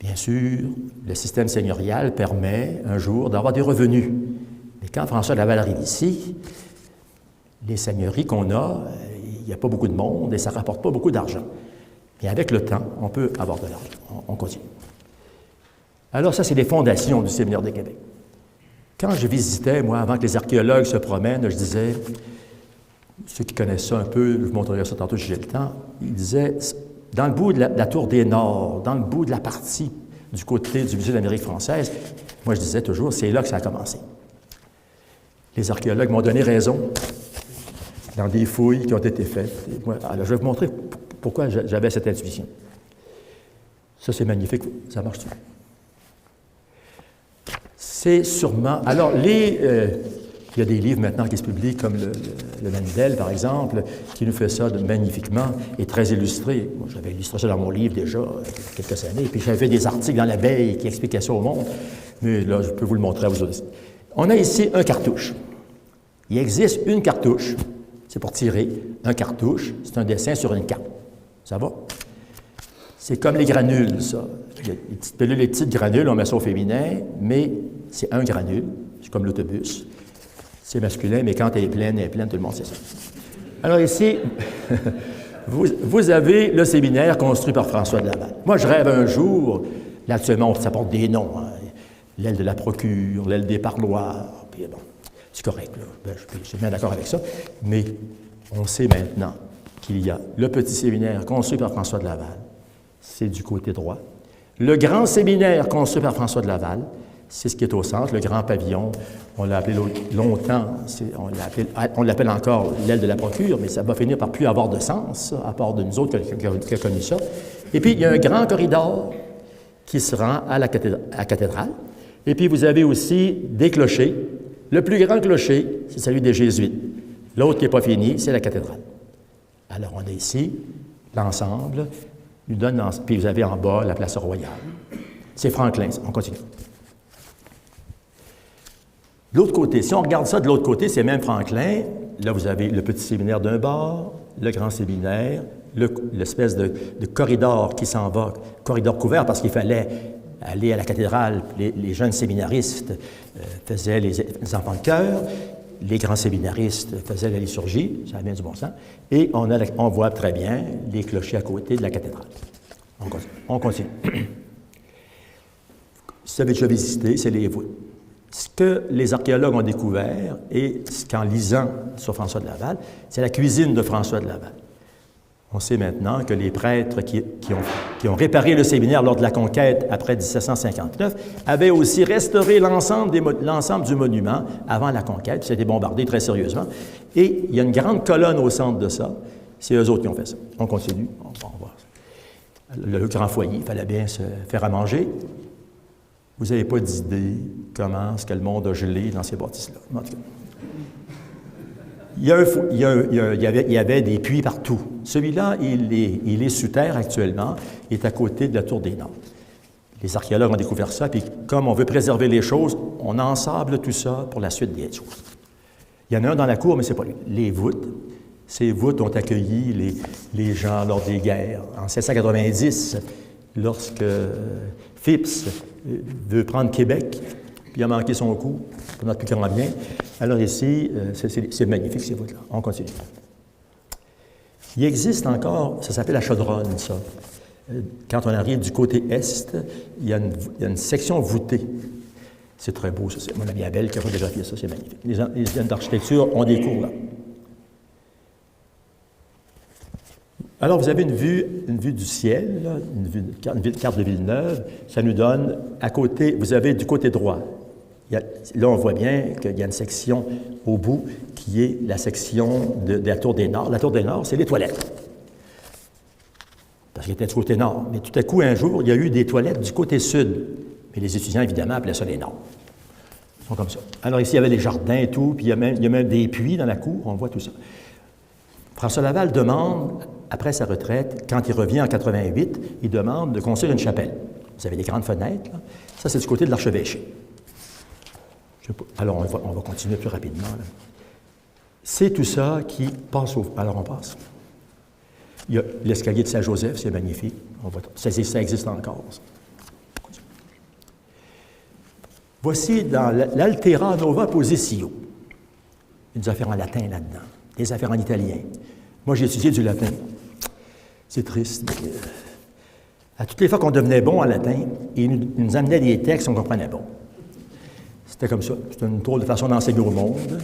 S2: Bien sûr, le système seigneurial permet un jour d'avoir des revenus. Mais quand François de Laval arrive ici, les seigneuries qu'on a, il n'y a pas beaucoup de monde et ça ne rapporte pas beaucoup d'argent. Mais avec le temps, on peut avoir de l'argent. On continue. Alors ça, c'est les fondations du Séminaire de Québec. Quand je visitais, moi, avant que les archéologues se promènent, je disais, ceux qui connaissent ça un peu, je vous montrerai ça tantôt si j'ai le temps, ils disaient, dans le bout de la Tour des Nords, dans le bout de la partie du côté du Musée d'Amérique française, moi je disais toujours, c'est là que ça a commencé. Les archéologues m'ont donné raison dans des fouilles qui ont été faites. Alors, je vais vous montrer pourquoi j'avais cette intuition. Ça, c'est magnifique. Ça marche-tu? C'est sûrement... Alors, il y a des livres maintenant qui se publient, comme le Mandel, par exemple, qui nous fait ça magnifiquement et très illustré. Moi, j'avais illustré ça dans mon livre déjà, il y a quelques années, puis j'avais fait des articles dans l'Abeille qui expliquaient ça au monde. Mais là, je peux vous le montrer à vous aussi. On a ici un cartouche. Il existe une cartouche. C'est pour tirer un cartouche. C'est un dessin sur une carte. Ça va? C'est comme les granules, ça. Il y a les petites granules, on met ça au féminin, mais c'est un granule. C'est comme l'autobus. C'est masculin, mais quand elle est pleine, tout le monde sait ça. Alors ici, vous avez le séminaire construit par François de Laval. Moi, je rêve un jour, là, actuellement, ça porte des noms, hein, l'aile de la procure, l'aile des parloirs, puis bon, c'est correct, là. Je suis bien d'accord avec ça, mais on sait maintenant qu'il y a le petit séminaire construit par François de Laval, c'est du côté droit. Le grand séminaire construit par François de Laval, c'est ce qui est au centre, le grand pavillon. On l'a appelé longtemps, on l'appelle encore l'aile de la procure, mais ça va finir par plus avoir de sens, à part de nous autres qui avons connu ça. Et puis, il y a un grand corridor qui se rend à la cathédrale. Et puis, vous avez aussi des clochers. Le plus grand clocher, c'est celui des Jésuites. L'autre qui n'est pas fini, c'est la cathédrale. Alors, on a ici l'ensemble. Puis vous avez en bas la place royale. C'est Franklin, on continue. De l'autre côté, si on regarde ça de l'autre côté, c'est même Franklin. Là, vous avez le petit séminaire d'un bord, le grand séminaire, l'espèce de corridor qui s'en va, corridor couvert parce qu'il fallait aller à la cathédrale. Les jeunes séminaristes faisaient les enfants de chœur, les grands séminaristes faisaient la liturgie, ça a bien du bon sens, et on voit très bien les clochers à côté de la cathédrale. On continue. Si vous avez déjà visité, c'est les voûtes. Ce que les archéologues ont découvert, et ce qu'en lisant sur François de Laval, c'est la cuisine de François de Laval. On sait maintenant que les prêtres qui ont réparé le séminaire lors de la conquête après 1759 avaient aussi restauré l'ensemble du monument avant la conquête, puis ça a été bombardé très sérieusement. Et il y a une grande colonne au centre de ça. C'est eux autres qui ont fait ça. On continue. On va voir. Le grand foyer, il fallait bien se faire à manger. Vous n'avez pas d'idée comment est-ce que le monde a gelé dans ces bâtisses-là. En tout cas. Il y avait des puits partout. Celui-là, il est sous terre actuellement. Il est à côté de la Tour des Nords. Les archéologues ont découvert ça, puis comme on veut préserver les choses, on ensable tout ça pour la suite des choses. Il y en a un dans la cour, mais ce n'est pas lui. Les voûtes. Ces voûtes ont accueilli les gens lors des guerres. En 1790, lorsque Phipps veut prendre Québec, puis il a manqué son coup pour notre plus grand bien. Alors ici, c'est magnifique, ces voûtes-là. On continue. Il existe encore, ça s'appelle la chaudronne, ça. Quand on arrive du côté est, il y a une section voûtée. C'est très beau, ça. C'est mon ami Abel qui a photographié ça, c'est magnifique. Les étudiants d'architecture ont des cours là. Alors, vous avez une vue du ciel, là, une carte de Villeneuve. Ça nous donne, à côté, vous avez du côté droit. Là, on voit bien qu'il y a une section au bout qui est la section de la Tour des Nords. La Tour des Nords, c'est les toilettes. Parce qu'il était du côté nord. Mais tout à coup, un jour, il y a eu des toilettes du côté sud. Mais les étudiants, évidemment, appelaient ça les Nords. Ils sont comme ça. Alors ici, il y avait des jardins et tout, puis il y a même des puits dans la cour, on voit tout ça. François Laval demande, après sa retraite, quand il revient en 88, il demande de construire une chapelle. Vous avez des grandes fenêtres, là. Ça, c'est du côté de l'archevêché. Alors, on va continuer plus rapidement, là. C'est tout ça qui passe au... Alors, on passe. Il y a l'escalier de Saint-Joseph, c'est magnifique. Ça existe encore, ça. Voici dans l'Altera Nova Positio. Des affaires en latin là-dedans, des affaires en italien. Moi, j'ai étudié du latin. C'est triste. Mais, à toutes les fois qu'on devenait bon en latin, il nous amenait des textes qu'on comprenait bon. C'était comme ça. C'était une drôle de façon d'enseigner au monde.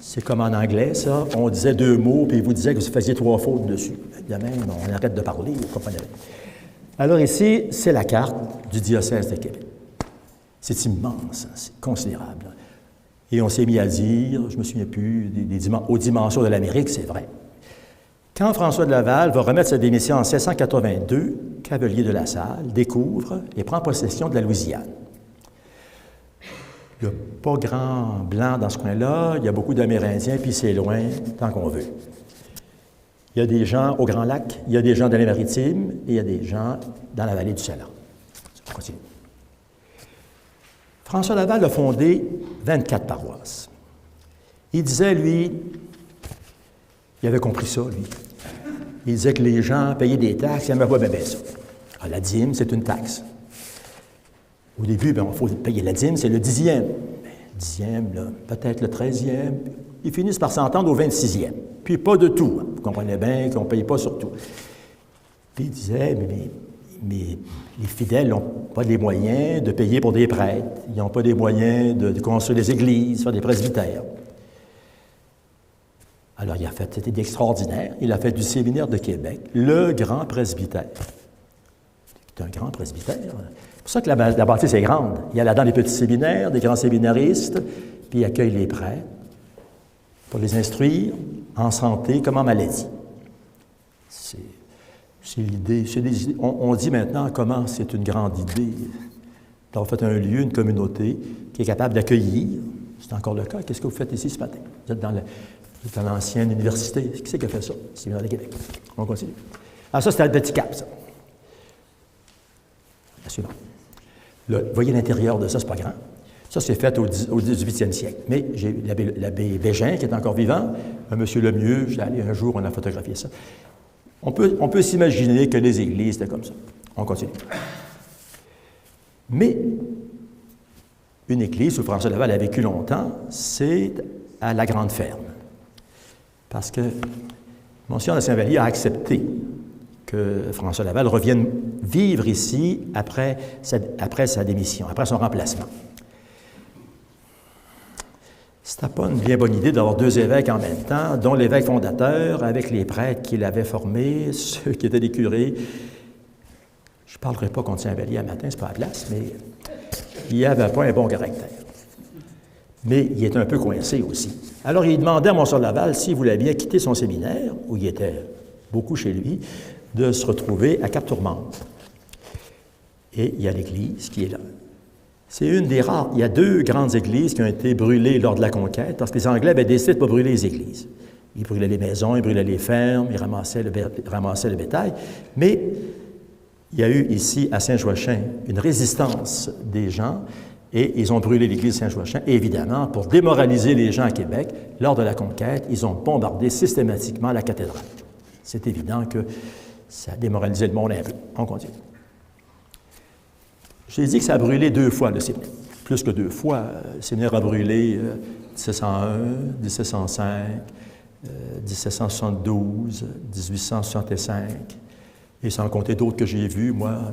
S2: C'est comme en anglais, ça. On disait 2 mots, puis il vous disait que vous faisiez 3 fautes dessus. Évidemment, on arrête de parler, vous comprenez. Alors ici, c'est la carte du diocèse de Québec. C'est immense, hein, c'est considérable. Et on s'est mis à dire, je ne me souviens plus, aux dimensions de l'Amérique, c'est vrai. Quand François de Laval va remettre sa démission en 1682, Cavelier de la Salle découvre et prend possession de la Louisiane. Il n'y a pas grand blanc dans ce coin-là, il y a beaucoup d'Amérindiens, puis c'est loin, tant qu'on veut. Il y a des gens au Grand Lac, il y a des gens dans les Maritimes, et il y a des gens dans la vallée du Saint-Laurent. On continue. François Laval a fondé 24 paroisses. Il disait, lui, il avait compris ça, lui. Il disait que les gens payaient des taxes, il n'aimait pas bien ça. Alors, la dîme, c'est une taxe. Au début, il faut payer la dîme, c'est le 10e. Le 10e, peut-être le 13e. Ils finissent par s'entendre au 26e. Puis pas de tout. Hein. Vous comprenez bien qu'on ne paye pas sur tout. Puis il disait, mais les fidèles n'ont pas les moyens de payer pour des prêtres. Ils n'ont pas les moyens de construire des églises, faire des presbytères. Alors, il a fait, c'était extraordinaire. Il a fait du séminaire de Québec, le grand presbytère. C'est un grand presbytère. C'est pour ça que la bâtisse est grande. Il y a là-dedans des petits séminaires, des grands séminaristes, puis il accueille les prêtres pour les instruire en santé comme en maladie. C'est l'idée. On dit maintenant comment c'est une grande idée d'avoir fait un lieu, une communauté qui est capable d'accueillir. C'est encore le cas. Qu'est-ce que vous faites ici ce matin? Vous êtes dans l'ancienne université. Qui c'est qui a fait ça? C'est le Québec. On continue. Alors ça, c'était le petit cap, ça. La suivante. Là, vous voyez l'intérieur de ça, c'est pas grand. Ça, c'est fait au 18e siècle. Mais j'ai l'abbé Bégin, qui est encore vivant, monsieur Lemieux, j'étais allé un jour, on a photographié ça. On peut s'imaginer que les églises étaient comme ça. On continue. Mais une église où François Laval a vécu longtemps, c'est à la Grande Ferme. Parce que Monseigneur de Saint-Vallier a accepté que François Laval revienne vivre ici après sa démission, après son remplacement. C'était pas une bien bonne idée d'avoir 2 évêques en même temps, dont l'évêque fondateur, avec les prêtres qu'il avait formés, ceux qui étaient des curés. Je ne parlerai pas contre Saint-Vallier à matin, c'est pas la place, mais il n'avait pas un bon caractère. Mais il était un peu coincé aussi. Alors, il demandait à Monseigneur Laval s'il voulait bien quitter son séminaire, où il était beaucoup chez lui, de se retrouver à Cap-Tourmente. Et il y a l'église qui est là. C'est une des rares. Il y a 2 grandes églises qui ont été brûlées lors de la conquête, parce que les Anglais avaient décidé de ne pas brûler les églises. Ils brûlaient les maisons, ils brûlaient les fermes, ils ramassaient le bétail. Mais il y a eu ici, à Saint-Joachim, une résistance des gens, et ils ont brûlé l'église de Saint-Joachim. Et évidemment, pour démoraliser les gens à Québec, lors de la conquête, ils ont bombardé systématiquement la cathédrale. C'est évident que ça a démoralisé le monde un peu. On continue. J'ai dit que ça a brûlé 2 fois, le séminaire. Plus que 2 fois. Le séminaire a brûlé 1701, 1705, 1772, 1865, et sans compter d'autres que j'ai vus, moi,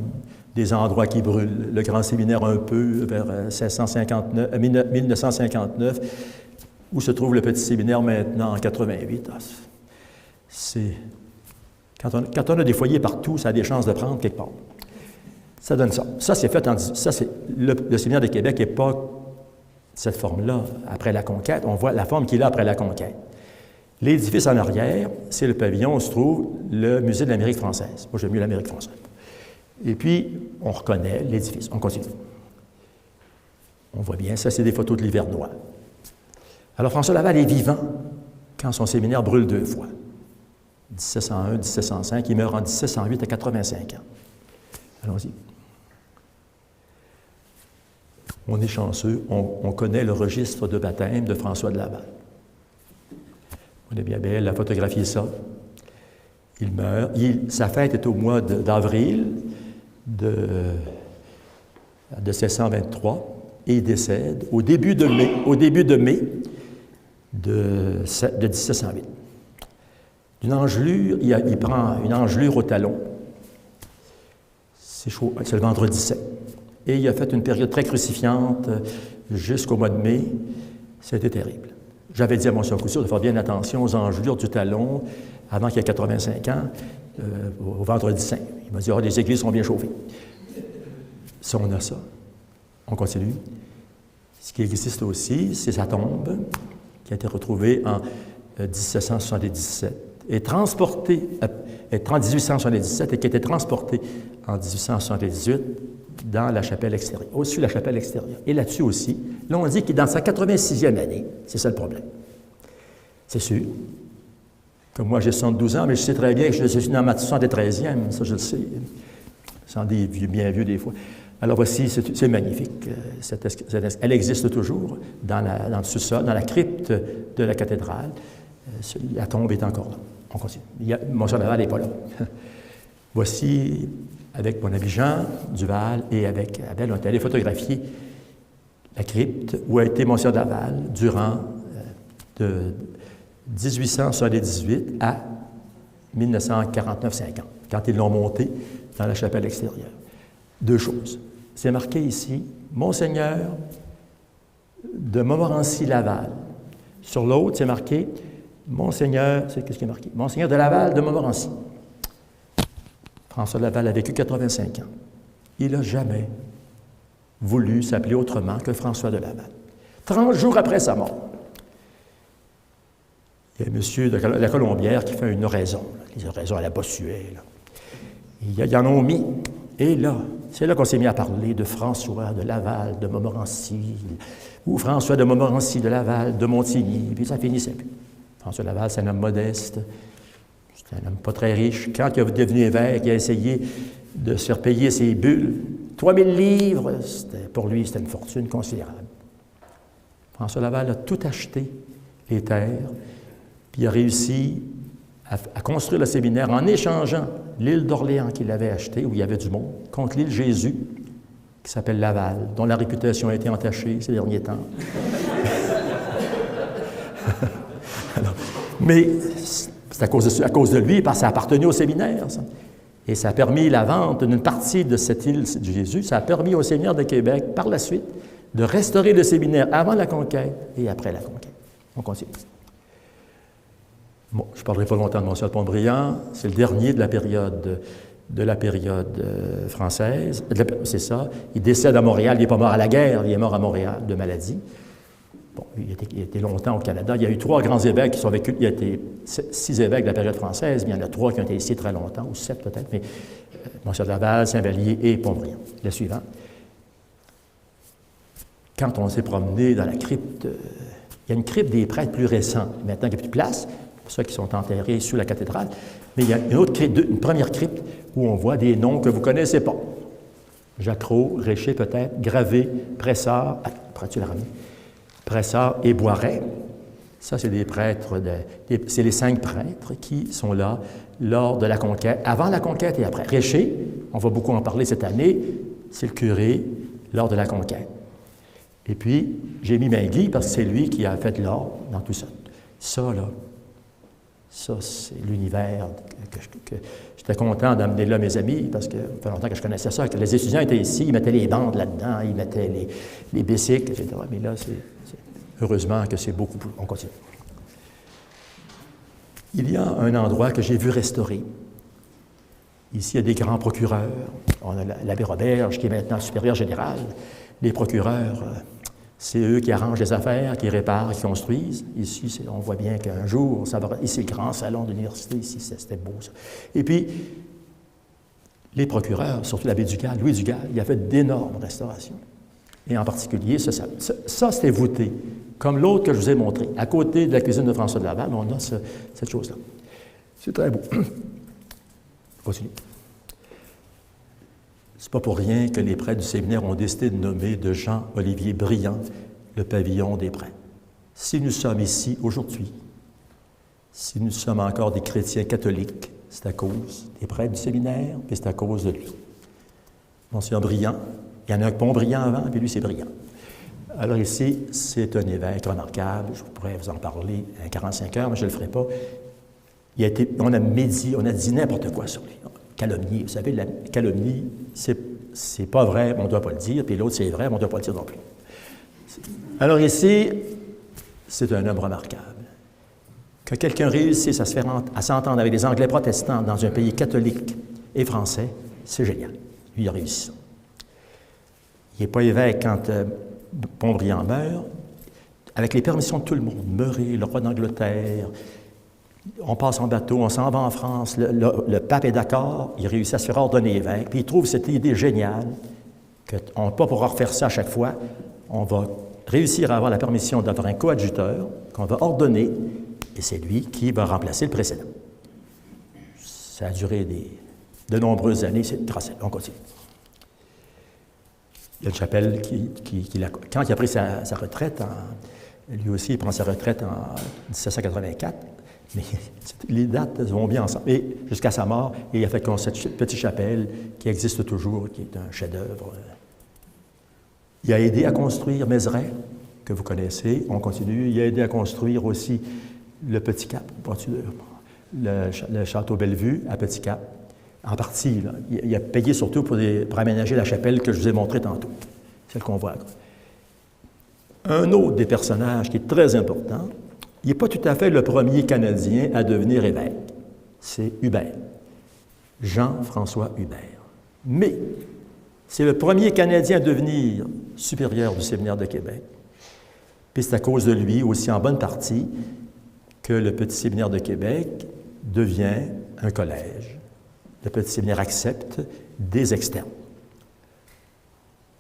S2: des endroits qui brûlent. Le grand séminaire un peu, vers 1959, où se trouve le petit séminaire maintenant, en 88. C'est Quand on a des foyers partout, ça a des chances de prendre quelque part. Ça donne ça. Ça, c'est fait ça, c'est le séminaire de Québec n'est pas cette forme-là après la conquête. On voit la forme qu'il a après la conquête. L'édifice en arrière, c'est le pavillon où se trouve le musée de l'Amérique française. Moi, j'aime mieux l'Amérique française. Et puis, on reconnaît l'édifice. On continue. On voit bien, ça, c'est des photos de l'Hivernois. Alors, François Laval est vivant quand son séminaire brûle 2 fois. 1701, 1705, il meurt en 1708 à 85 ans. Allons-y. On est chanceux, on connaît le registre de baptême de François de Laval. On est bien belle, la photographier ça. Il meurt. Sa fête est au mois d'avril de 1623 et il décède au début de mai de 1708. Une engelure, il prend une engelure au talon. C'est chaud, c'est le vendredi saint. Et il a fait une période très crucifiante jusqu'au mois de mai. C'était terrible. J'avais dit à M. Couture de faire bien attention aux engelures du talon avant qu'il ait 85 ans, au vendredi saint. Il m'a dit, les églises sont bien chauffées. Ça, on a ça. On continue. Ce qui existe aussi, c'est sa tombe, qui a été retrouvée en 1777, est transportée en 1877 et qui a été transportée en 1878 dans la chapelle extérieure, au-dessus de la chapelle extérieure. Et là-dessus aussi, là, on dit qu'il est dans sa 86e année. C'est ça le problème. C'est sûr. Comme moi, j'ai 72 ans, mais je sais très bien que je suis dans ma 73e, ça je le sais. Sans des vieux, bien vieux des fois. Alors voici, c'est magnifique. Elle existe toujours dans le sous-sol, dans la crypte de la cathédrale. La tombe est encore là. On continue. Monsieur Laval n'est pas là. Voici, avec mon ami Jean Duval et avec Abel, on est allé photographier la crypte où a été Monsieur Laval durant de 1878 à 1949-50, quand ils l'ont monté dans la chapelle extérieure. 2 choses. C'est marqué ici, Monseigneur de Montmorency-Laval. Sur l'autre, c'est marqué Monseigneur, qu'est-ce qui est marqué? Monseigneur de Laval de Montmorency. François Laval a vécu 85 ans. Il n'a jamais voulu s'appeler autrement que François de Laval. 30 jours après sa mort, il y a un monsieur de la Colombière qui fait une oraison, les oraisons à la Bossuet. Ils en ont mis. Et là, c'est là qu'on s'est mis à parler de François de Laval, de Montmorency, ou François de Montmorency, de Laval, de Montigny, puis ça finissait plus. François Laval, c'est un homme modeste, c'est un homme pas très riche. Quand il est devenu évêque, il a essayé de se faire payer ses bulles. 3000 livres, pour lui, c'était une fortune considérable. François Laval a tout acheté, les terres, puis il a réussi à construire le séminaire en échangeant l'île d'Orléans qu'il avait achetée, où il y avait du monde, contre l'île Jésus, qui s'appelle Laval, dont la réputation a été entachée ces derniers temps. Alors, mais c'est à cause de lui, parce que ça appartenait au séminaire, ça. Et ça a permis la vente d'une partie de cette île de Jésus. Ça a permis au séminaire de Québec, par la suite, de restaurer le séminaire avant la conquête et après la conquête. On continue. Bon, je ne parlerai pas longtemps de Monsieur de Pontbriand. C'est le dernier de la période française. C'est ça. Il décède à Montréal. Il n'est pas mort à la guerre. Il est mort à Montréal de maladie. Bon, il était longtemps au Canada. Il y a eu 3 grands évêques qui sont vécus. Il y a été 6 évêques de la période française, mais il y en a 3 qui ont été ici très longtemps, ou 7 peut-être, mais Monsieur de Laval, Saint-Vallier et Pontbriand. Le suivant. Quand on s'est promené dans la crypte, il y a une crypte des prêtres plus récents. Maintenant, il n'y a plus de place. Ceux qui sont enterrés sous la cathédrale, mais il y a une première crypte où on voit des noms que vous ne connaissez pas. Jacquereau, Réché peut-être, Gravé, Pressard, Pressard et Boiret. Ça, c'est des prêtres, c'est les 5 prêtres qui sont là lors de la conquête, avant la conquête et après. Réché, on va beaucoup en parler cette année, c'est le curé lors de la conquête. Et puis, j'ai mis Mainguy parce que c'est lui qui a fait l'or dans tout ça. Ça, là, ça, c'est l'univers que j'étais content d'amener là mes amis, parce que ça fait longtemps que je connaissais ça. Que les étudiants étaient ici, ils mettaient les bandes là-dedans, ils mettaient les bicycles, etc. Mais là, heureusement que c'est beaucoup plus... On continue. Il y a un endroit que j'ai vu restaurer Ici, il y a des grands procureurs. On a l'abbé Roberge, qui est maintenant supérieur général. Les procureurs, c'est eux qui arrangent les affaires, qui réparent, qui construisent. Ici, on voit bien qu'un jour, ici, le grand salon de l'université, ici, c'était beau, ça. Et puis, les procureurs, surtout l'abbé Dugal, Louis Dugal, il a fait d'énormes restaurations. Et en particulier, ça c'était voûté, comme l'autre que je vous ai montré. À côté de la cuisine de François de Laval, on a cette chose-là. C'est très beau. Continue. C'est pas pour rien que les prêtres du séminaire ont décidé de nommer de Jean-Olivier Briand le pavillon des prêtres. Si nous sommes ici aujourd'hui, si nous sommes encore des chrétiens catholiques, c'est à cause des prêtres du séminaire, puis c'est à cause de lui. Monseigneur Briand, il y en a un pont Briand avant, puis lui, c'est Briand. Alors ici, c'est un évêque remarquable, je pourrais vous en parler à 45 heures, mais je ne le ferai pas. On a dit n'importe quoi sur lui. Calomnie, vous savez, la calomnie, c'est pas vrai, mais on ne doit pas le dire, puis l'autre, c'est vrai, mais on ne doit pas le dire non plus. Alors ici, c'est un homme remarquable. Que quelqu'un réussisse à s'entendre avec des Anglais protestants dans un pays catholique et français, c'est génial. Lui, il a réussi ça. Il n'est pas évêque quand Pont-Briand meurt. Avec les permissions de tout le monde, Murray, le roi d'Angleterre, on passe en bateau, on s'en va en France, le pape est d'accord, il réussit à se faire ordonner évêque, puis il trouve cette idée géniale qu'on ne va pas pouvoir faire ça à chaque fois, on va réussir à avoir la permission d'avoir un coadjuteur qu'on va ordonner, et c'est lui qui va remplacer le précédent. Ça a duré de nombreuses années, c'est grâce à lui. On continue. Il y a une chapelle quand il a pris sa retraite, lui aussi il prend sa retraite en 1784, mais les dates vont bien ensemble. Et jusqu'à sa mort, il a fait cette petite chapelle qui existe toujours, qui est un chef-d'œuvre. Il a aidé à construire Mézeray, que vous connaissez. On continue. Il a aidé à construire aussi le Petit Cap, le château Bellevue à Petit Cap. En partie, là. Il a payé surtout pour aménager la chapelle que je vous ai montrée tantôt, celle qu'on voit. Un autre des personnages qui est très important, il n'est pas tout à fait le premier Canadien à devenir évêque. C'est Hubert, Jean-François Hubert. Mais c'est le premier Canadien à devenir supérieur du Séminaire de Québec. Puis c'est à cause de lui, aussi en bonne partie, que le Petit Séminaire de Québec devient un collège. Le Petit Séminaire accepte des externes.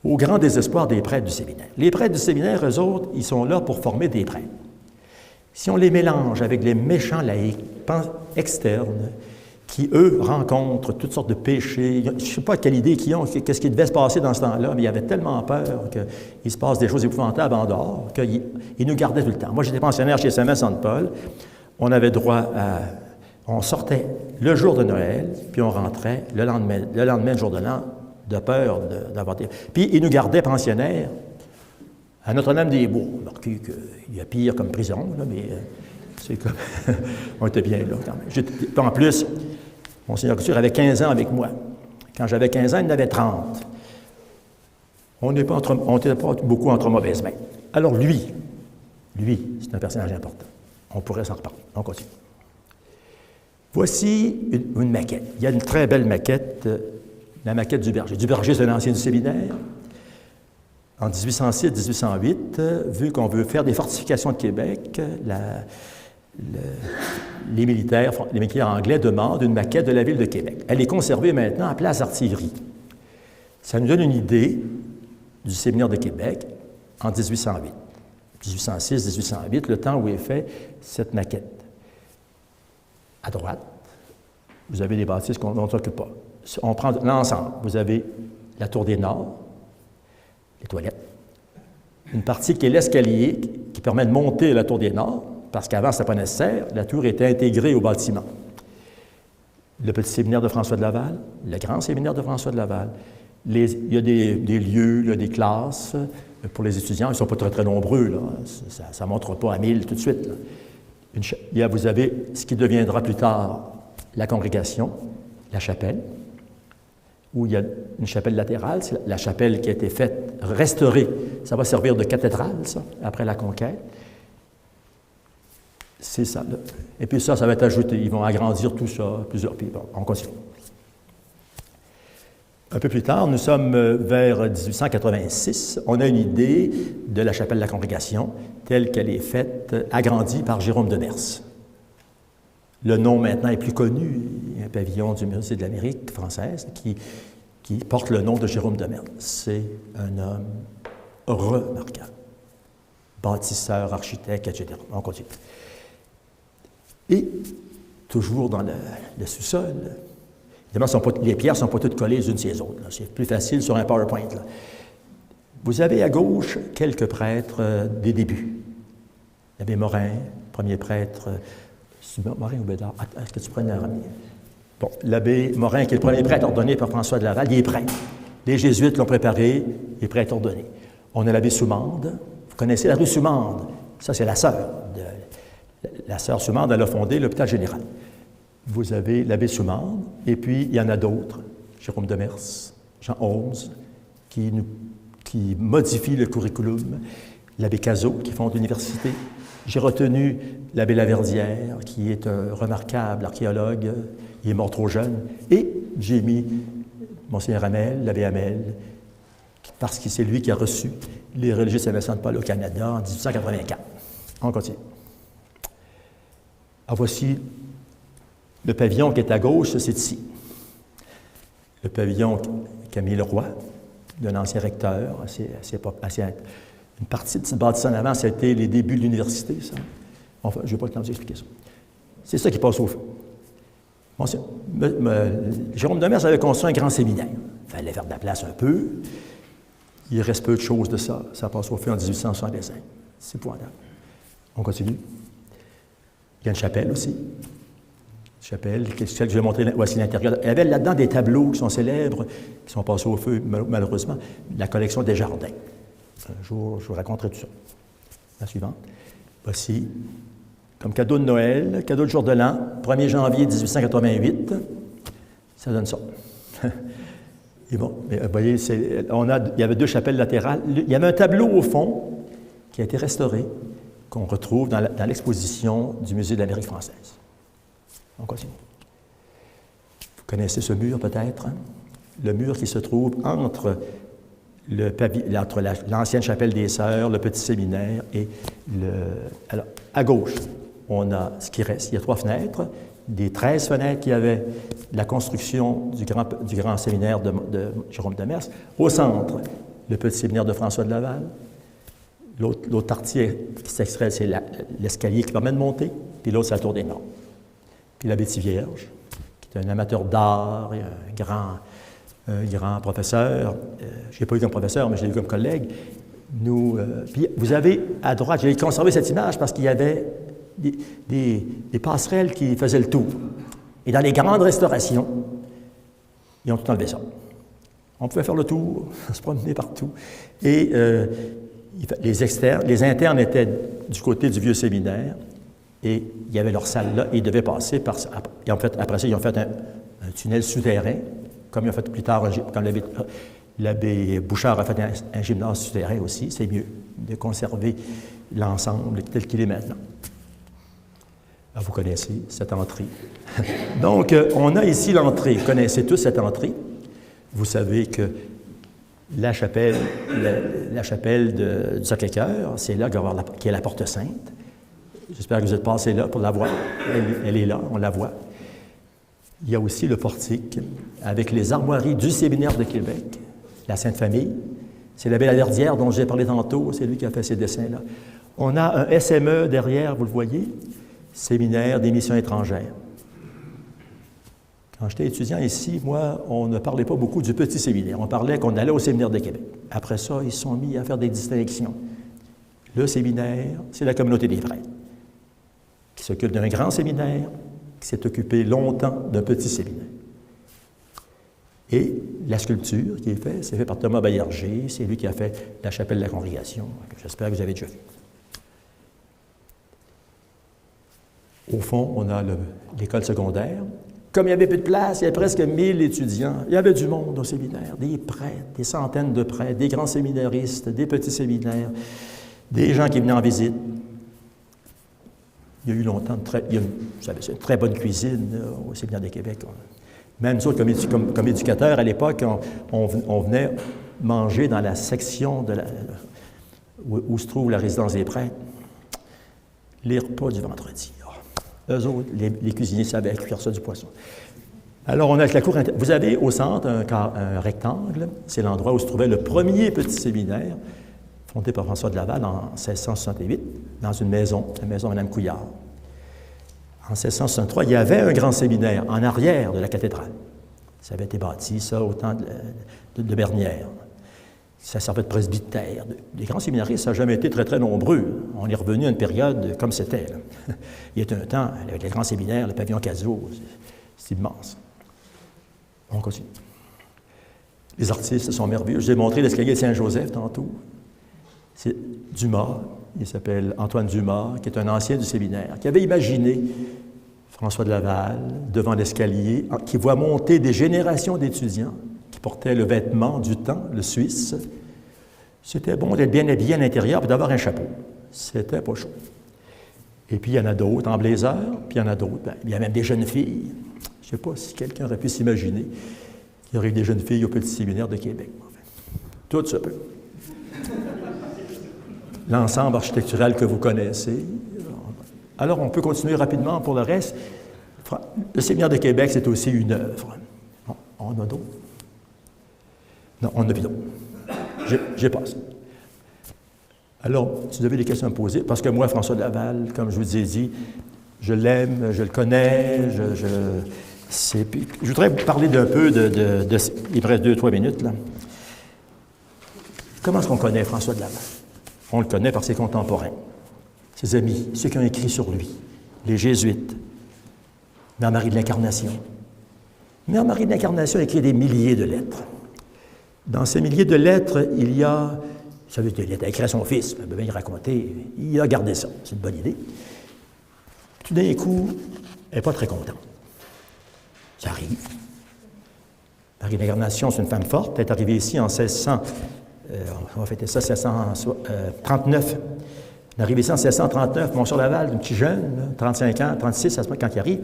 S2: Au grand désespoir des prêtres du séminaire. Les prêtres du séminaire, eux autres, ils sont là pour former des prêtres. Si on les mélange avec les méchants laïcs externes, qui, eux, rencontrent toutes sortes de péchés, je ne sais pas quelle idée qu'ils ont, qu'est-ce qui devait se passer dans ce temps-là, mais ils avaient tellement peur qu'il se passe des choses épouvantables en dehors, qu'ils nous gardaient tout le temps. Moi, j'étais pensionnaire chez Saint-Saint-Paul, on avait droit à... On sortait le jour de Noël, puis on rentrait le lendemain le jour de l'an, de peur d'avoir des... Puis ils nous gardaient pensionnaires à Notre-Dame-des-Bois. Remarquez qu'il y a pire comme prison, là, mais c'est comme... on était bien là, quand même. En plus, Monseigneur Couture avait 15 ans avec moi. Quand j'avais 15 ans, il en avait 30. On n'était pas beaucoup entre mauvaises mains. Alors lui, c'est un personnage important. On pourrait s'en reparler. On continue. Voici une maquette. Il y a une très belle maquette, la maquette du berger. Du berger, c'est un ancien du séminaire. En 1806-1808, vu qu'on veut faire des fortifications de Québec, les militaires anglais demandent une maquette de la ville de Québec. Elle est conservée maintenant à Place Artillerie. Ça nous donne une idée du séminaire de Québec en 1808. 1806-1808, le temps où est fait cette maquette. À droite, vous avez des bâtisses dont on ne s'occupe pas. On prend l'ensemble. Vous avez la tour des Nords, les toilettes, une partie qui est l'escalier qui permet de monter la tour des Nords, parce qu'avant, ce n'était pas nécessaire. La tour était intégrée au bâtiment. Le petit séminaire de François de Laval, le grand séminaire de François de Laval. Il y a des lieux, là, des classes pour les étudiants. Ils ne sont pas très, très nombreux. Là. Ça ne montre pas à 1000 tout de suite. Là. Vous avez ce qui deviendra plus tard la congrégation, la chapelle, où il y a une chapelle latérale. C'est la chapelle qui a été faite, restaurée. Ça va servir de cathédrale, ça, après la conquête. C'est ça, là. Et puis ça va être ajouté. Ils vont agrandir tout ça, plusieurs. Puis bon, on continue. Un peu plus tard, nous sommes vers 1886, on a une idée de la chapelle de la Congrégation telle qu'elle est faite, agrandie par Jérôme de Mers. Le nom maintenant est plus connu, il y a un pavillon du Musée de l'Amérique française qui porte le nom de Jérôme de Mers. C'est un homme remarquable, bâtisseur, architecte, etc. On continue. Et toujours dans le sous-sol, évidemment, les pierres ne sont pas toutes collées les unes sur les autres. C'est plus facile sur un PowerPoint. Là. Vous avez à gauche quelques prêtres des débuts. L'abbé Morin, premier prêtre. Morin ou Bédard? Est-ce que tu prenais la ramener? Bon, l'abbé Morin, qui est le premier prêtre ordonné par François de Laval, il est prêtre. Les Jésuites l'ont préparé, il est prêtre ordonné. On a l'abbé Soumande. Vous connaissez la rue Soumande? Ça, c'est la sœur. La sœur Soumande, elle a fondé l'hôpital général. Vous avez l'abbé Soumande, et puis il y en a d'autres, Jérôme de Mers, Jean Holmes, qui modifie le curriculum, l'abbé Cazot, qui fonde l'université. J'ai retenu l'abbé Laverdière, qui est un remarquable archéologue, il est mort trop jeune, et j'ai mis Monseigneur Hamel, l'abbé Hamel, parce que c'est lui qui a reçu les religieux de Saint-Vincent de Paul au Canada en 1884. On continue. Alors voici le pavillon qui est à gauche, c'est ici. Le pavillon Camille Leroy, d'un ancien recteur, une partie de ce bâtiment en avant, c'était les débuts de l'université, ça. Enfin, je n'ai pas le temps de vous expliquer ça. C'est ça qui passe au feu. Jérôme de Mers avait construit un grand séminaire. Il fallait faire de la place un peu. Il reste peu de choses de ça. Ça passe au feu en 1865. C'est épouvantable. On continue. Il y a une chapelle aussi. Chapelle, celle que je vais montrer, voici l'intérieur. Il y avait là-dedans des tableaux qui sont célèbres, qui sont passés au feu, malheureusement, la collection des Jardins. Un jour, je vous raconterai tout ça. La suivante. Voici, comme cadeau de Noël, cadeau de jour de l'an, 1er janvier 1888, ça donne ça. Et bon, vous voyez, il y avait deux chapelles latérales. Il y avait un tableau au fond qui a été restauré, qu'on retrouve dans l'exposition du Musée de l'Amérique française. On continue. Vous connaissez ce mur peut-être, hein? Le mur qui se trouve entre l'ancienne chapelle des Sœurs, le petit séminaire et Alors, à gauche, on a ce qui reste. Il y a 3 fenêtres, des 13 fenêtres qui avaient la construction du grand séminaire de Jérôme de Mers. Au centre, le petit séminaire de François de Laval. L'autre partie qui s'extrait, c'est l'escalier qui permet de monter, puis l'autre, c'est la tour des Nords. Puis l'abbé Thivierge, qui est un amateur d'art, un grand professeur. Je n'ai pas eu comme professeur, mais je l'ai eu comme collègue. Puis vous avez à droite, j'ai conservé cette image parce qu'il y avait des passerelles qui faisaient le tour. Et dans les grandes restaurations, ils ont tout enlevé ça. On pouvait faire le tour, se promener partout. Et les internes étaient du côté du vieux séminaire. Et il y avait leur salle là, et ils devaient passer par... Et en fait, après ça, ils ont fait un tunnel souterrain, comme ils ont fait plus tard, comme l'abbé Bouchard a fait un gymnase souterrain aussi. C'est mieux de conserver l'ensemble tel qu'il est maintenant. Alors, vous connaissez cette entrée. Donc, on a ici l'entrée. Vous connaissez tous cette entrée. Vous savez que la chapelle du Sacré-Cœur, c'est là qu'il y a la Porte Sainte. J'espère que vous êtes passés là pour la voir. Elle est là, on la voit. Il y a aussi le portique avec les armoiries du Séminaire de Québec, la Sainte Famille. C'est l'abbé Laverdière dont j'ai parlé tantôt, c'est lui qui a fait ces dessins-là. On a un SME derrière, vous le voyez, Séminaire des missions étrangères. Quand j'étais étudiant ici, moi, on ne parlait pas beaucoup du petit séminaire. On parlait qu'on allait au Séminaire de Québec. Après ça, ils se sont mis à faire des distinctions. Le séminaire, c'est la communauté des prêtres, qui s'occupe d'un grand séminaire, qui s'est occupé longtemps d'un petit séminaire. Et la sculpture qui est faite, c'est fait par Thomas Baillarger, c'est lui qui a fait la chapelle de la Congrégation, que j'espère que vous avez déjà vu. Au fond, on a l'école secondaire. Comme il y avait peu de place, il y avait presque 1000 étudiants. Il y avait du monde au séminaire, des prêtres, des centaines de prêtres, des grands séminaristes, des petits séminaires, des gens qui venaient en visite. Il y a eu longtemps une très bonne cuisine au Séminaire de Québec. Même nous autres, comme éducateurs, à l'époque, on venait manger dans la section où se trouve la résidence des prêtres. Les repas du vendredi. Eux autres, les cuisiniers savaient cuire ça du poisson. Alors, on a la cour. Vous avez au centre un rectangle. C'est l'endroit où se trouvait le premier petit séminaire, fondé par François de Laval en 1668, dans une maison, la maison de Mme Couillard. En 1663, il y avait un grand séminaire en arrière de la cathédrale. Ça avait été bâti, ça, au temps de Bernière. Ça servait de presbytère. Les grands séminaristes, ça n'a jamais été très, très nombreux. On est revenu à une période comme c'était. Il y a un temps, avec les grands séminaires, le pavillon Cazot, c'est immense. On continue. Les artistes sont merveilleux. Je vous ai montré l'escalier de Saint-Joseph tantôt. C'est Dumas, il s'appelle Antoine Dumas, qui est un ancien du séminaire, qui avait imaginé François de Laval devant l'escalier, qui voit monter des générations d'étudiants qui portaient le vêtement du temps, le Suisse. C'était bon d'être bien habillé à l'intérieur et d'avoir un chapeau. C'était pas chaud. Et puis, il y en a d'autres en blazer, puis il y en a d'autres. Il y a même des jeunes filles. Je ne sais pas si quelqu'un aurait pu s'imaginer qu'il y aurait des jeunes filles au Petit Séminaire de Québec. Enfin, tout se peut. L'ensemble architectural que vous connaissez. Alors, on peut continuer rapidement pour le reste. Le Séminaire de Québec, c'est aussi une œuvre. On a d'autres? Non, on a vu d'autres. J'ai passé. Alors, si vous avez des questions à me poser, parce que moi, François de Laval, comme je vous ai dit, je l'aime, je le connais, je voudrais vous parler d'un peu il me reste 2-3 minutes, là. Comment est-ce qu'on connaît François de Laval? On le connaît par ses contemporains, ses amis, ceux qui ont écrit sur lui, les Jésuites, Mère Marie de l'Incarnation. Mère Marie de l'Incarnation a écrit des milliers de lettres. Dans ces milliers de lettres, il y a, vous savez, il a écrit à son fils, il peut bien y raconter, il a gardé ça, c'est une bonne idée. Tout d'un coup, elle n'est pas très contente. Ça arrive. Marie de l'Incarnation, c'est une femme forte, elle est arrivée ici en 1600, on va fêter ça, 1639. Elle est arrivée ici en 1639, Monsieur Laval, un petit jeune, là, 35 ans, 36, à ce moment quand il arrive,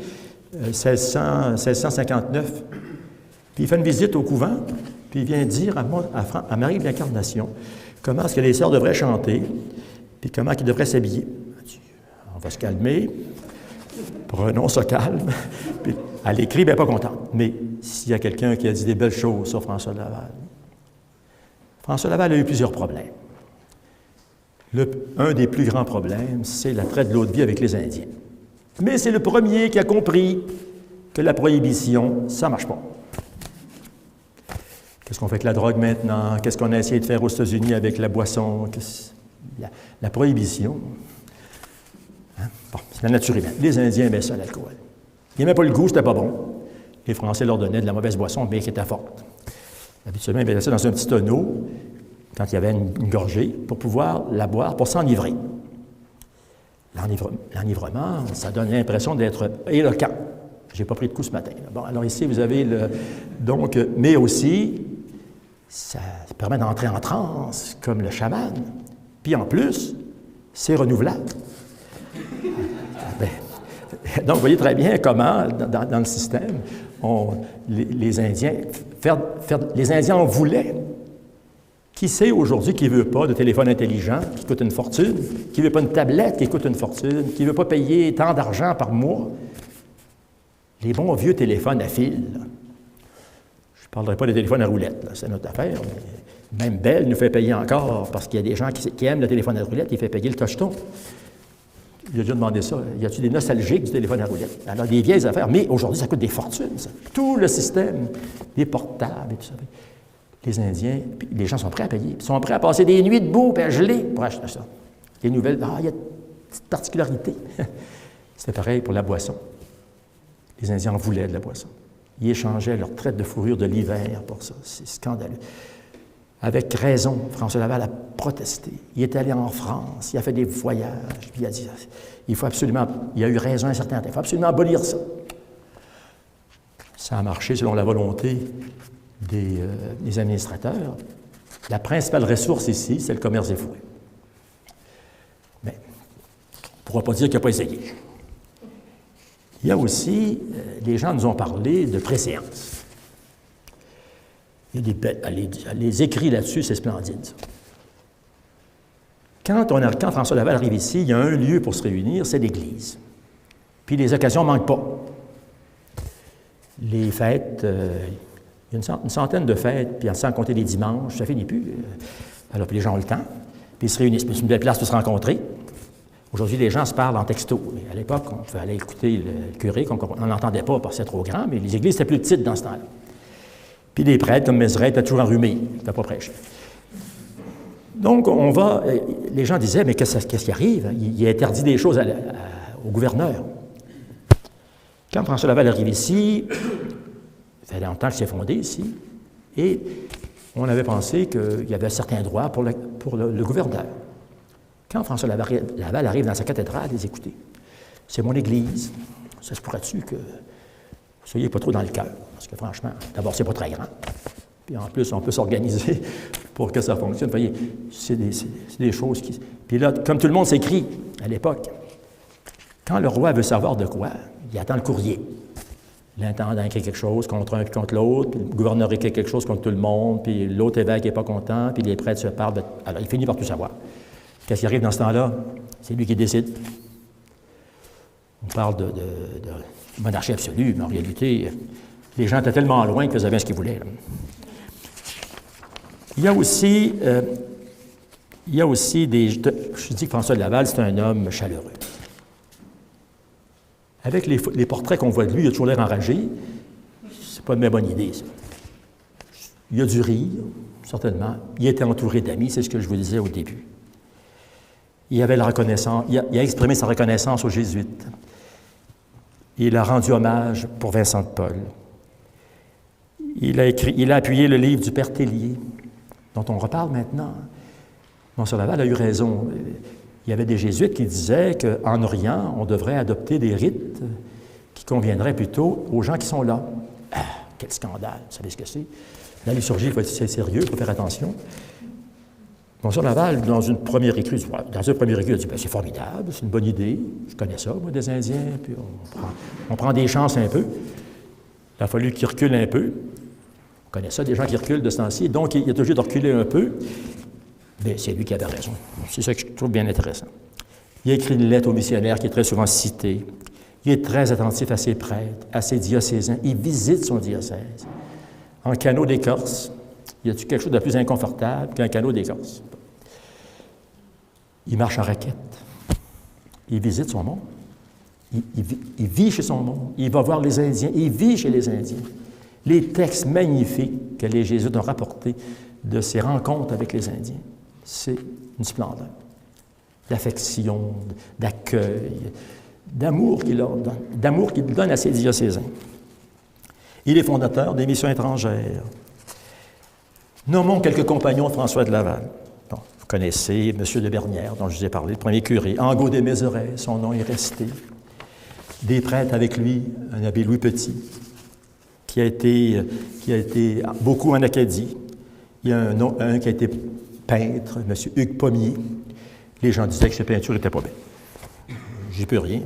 S2: 1659. Puis il fait une visite au couvent, puis il vient dire à Marie de l'Incarnation comment est-ce que les sœurs devraient chanter, puis comment ils devraient s'habiller. On va se calmer, prenons ça calme. Puis elle écrit, bien pas contente. Mais s'il y a quelqu'un qui a dit des belles choses sur François de Laval, François Laval a eu plusieurs problèmes. Un des plus grands problèmes, c'est la traite de l'eau de vie avec les Indiens. Mais c'est le premier qui a compris que la prohibition, ça ne marche pas. Qu'est-ce qu'on fait avec la drogue maintenant? Qu'est-ce qu'on a essayé de faire aux États-Unis avec la boisson? La prohibition. Hein? Bon, c'est la nature humaine. Les Indiens aimaient ça, l'alcool. Ils n'aimaient pas le goût, c'était pas bon. Les Français leur donnaient de la mauvaise boisson, mais qui était forte. Habituellement, ils mettaient ça dans un petit tonneau, quand il y avait une gorgée, pour pouvoir la boire, pour s'enivrer. L'enivrement, ça donne l'impression d'être éloquent. Je n'ai pas pris de coup ce matin. Bon, alors ici, vous avez donc, mais aussi, ça permet d'entrer en transe, comme le chaman. Puis en plus, c'est renouvelable. Donc, vous voyez très bien comment, dans le système, les Indiens, les Indiens en voulaient. Qui sait aujourd'hui qui ne veut pas de téléphone intelligent qui coûte une fortune, qui ne veut pas une tablette qui coûte une fortune, qui ne veut pas payer tant d'argent par mois? Les bons vieux téléphones à fil. Là. Je ne parlerai pas des téléphones à roulette, là, c'est notre affaire. Mais même Bell nous fait payer encore, parce qu'il y a des gens qui aiment le téléphone à roulette, il fait payer le tocheton. Il a déjà demandé ça. Y a-t-il des nostalgiques du téléphone à roulette? Alors, des vieilles affaires, mais aujourd'hui, ça coûte des fortunes, ça. Tout le système, des portables et tout ça. Les Indiens, les gens sont prêts à payer. Ils sont prêts à passer des nuits debout et à geler pour acheter ça. Les nouvelles, il y a une petite particularité. C'était pareil pour la boisson. Les Indiens en voulaient de la boisson. Ils échangeaient leur traite de fourrure de l'hiver pour ça. C'est scandaleux. Avec raison, François Laval a protesté. Il est allé en France, il a fait des voyages, puis il a dit, il a eu raison à un certain temps, il faut absolument abolir ça. Ça a marché selon la volonté des administrateurs. La principale ressource ici, c'est le commerce des fouets. Mais on ne pourra pas dire qu'il n'a pas essayé. Il y a aussi, les gens nous ont parlé de préséance. Il y a les écrits là-dessus, c'est splendide. Quand François Laval arrive ici, il y a un lieu pour se réunir, c'est l'Église. Puis les occasions ne manquent pas. Les fêtes, il y a une centaine de fêtes, puis sans compter les dimanches, ça finit plus. Alors, puis les gens ont le temps, puis ils se réunissent. C'est une belle place pour se rencontrer. Aujourd'hui, les gens se parlent en texto. Mais à l'époque, on pouvait aller écouter le curé, on n'entendait pas parce que c'était trop grand, mais les églises étaient plus petites dans ce temps-là. Puis les prêtres, comme Mézeray, étaient toujours enrhumés, ils ne pouvaient pas prêcher. Donc, les gens disaient, mais qu'est-ce qui arrive? Il interdit des choses au gouverneur. Quand François Laval arrive ici, ça fait longtemps qu'il s'est fondé ici, et on avait pensé qu'il y avait certains droits pour le gouverneur. Quand François Laval arrive dans sa cathédrale, il dit, écoutez, c'est mon église, ça se pourrait-tu que vous soyez pas trop dans le cœur? Parce que franchement, d'abord, c'est pas très grand. Puis en plus, on peut s'organiser pour que ça fonctionne. Vous voyez, c'est des choses qui... Puis là, comme tout le monde s'écrit à l'époque, quand le roi veut savoir de quoi, il attend le courrier. L'intendant écrit quelque chose contre un puis contre l'autre, puis le gouverneur écrit quelque chose contre tout le monde, puis l'autre évêque n'est pas content, puis les prêtres se parlent. Alors, il finit par tout savoir. Qu'est-ce qui arrive dans ce temps-là? C'est lui qui décide. On parle de monarchie absolue, mais en réalité, les gens étaient tellement loin qu'ils faisaient bien ce qu'ils voulaient. Là. Il y a aussi je dis que François de Laval, c'est un homme chaleureux. Avec les portraits qu'on voit de lui, il a toujours l'air enragé. C'est pas une bien bonne idée, ça. Il y a du rire, certainement. Il était entouré d'amis, c'est ce que je vous disais au début. Il avait la reconnaissance, il a exprimé sa reconnaissance aux Jésuites. Il a rendu hommage pour Vincent de Paul. Il a appuyé le livre du Père Tellier, dont on reparle maintenant. Monsieur Laval a eu raison. Il y avait des jésuites qui disaient qu'en Orient, on devrait adopter des rites qui conviendraient plutôt aux gens qui sont là. Ah, quel scandale! Vous savez ce que c'est? La liturgie, il faut être sérieux, il faut faire attention. Monsieur Laval, dans une première écrit, il a dit, c'est formidable, c'est une bonne idée, je connais ça, moi, des Indiens, puis on prend des chances un peu. Il a fallu qu'ils reculent un peu. On connaît ça, des gens qui reculent de ce temps-ci, donc il est obligé de reculer un peu. Mais c'est lui qui avait raison. C'est ça que je trouve bien intéressant. Il a écrit une lettre aux missionnaires qui est très souvent citée. Il est très attentif à ses prêtres, à ses diocésains. Il visite son diocèse. En canot d'écorce, y a-t-il quelque chose de plus inconfortable qu'un canot d'écorce? Il marche en raquette. Il visite son monde. Il vit chez son monde. Il va voir les Indiens. Il vit chez les Indiens. Les textes magnifiques que les Jésuites ont rapportés de ses rencontres avec les Indiens, c'est une splendeur. D'affection, d'accueil, d'amour qu'il leur donne, d'amour qu'il donne à ses diocésains. Il est fondateur des missions étrangères. Nommons quelques compagnons de François de Laval. Bon, vous connaissez M. de Bernières, dont je vous ai parlé, le premier curé. Angot des Mézeray, son nom est resté. Des prêtres avec lui, un abbé Louis Petit, qui a été beaucoup en Acadie. Il y a un qui a été peintre, M. Hugues Pommier. Les gens disaient que ses peintures n'étaient pas belles. J'y peux rien.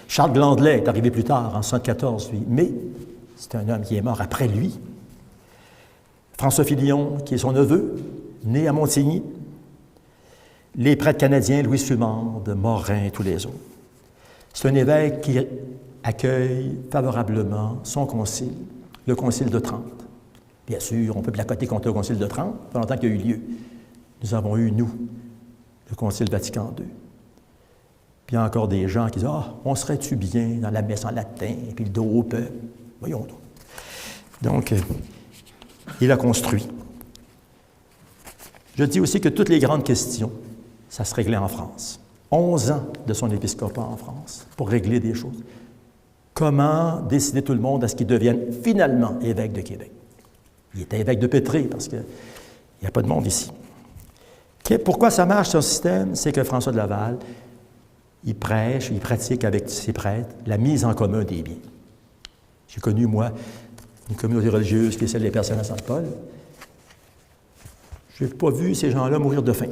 S2: Charles Glandelet est arrivé plus tard, en 1974, lui. Mais c'est un homme qui est mort après lui. François Filion, qui est son neveu, né à Montigny. Les prêtres canadiens, Louis Sumande, Morin et tous les autres. C'est un évêque qui accueille favorablement son concile, le concile de Trente. Bien sûr, on peut placoter contre le concile de Trente, pendant longtemps qu'il y a eu lieu. Nous avons eu, nous, le concile Vatican II. Puis il y a encore des gens qui disent « Ah, on serait-tu bien dans la messe en latin, puis le dos au peuple? » Voyons donc. Donc, il a construit. Je dis aussi que toutes les grandes questions, ça se réglait en France. 11 ans de son épiscopat en France pour régler des choses. Comment décider tout le monde à ce qu'il devienne finalement évêque de Québec? Il était évêque de Pétré parce qu'il n'y a pas de monde ici. Pourquoi ça marche, ce système? C'est que François de Laval, il prêche, il pratique avec ses prêtres la mise en commun des biens. J'ai connu, moi, une communauté religieuse qui est celle des personnes à Saint-Paul. Je n'ai pas vu ces gens-là mourir de faim.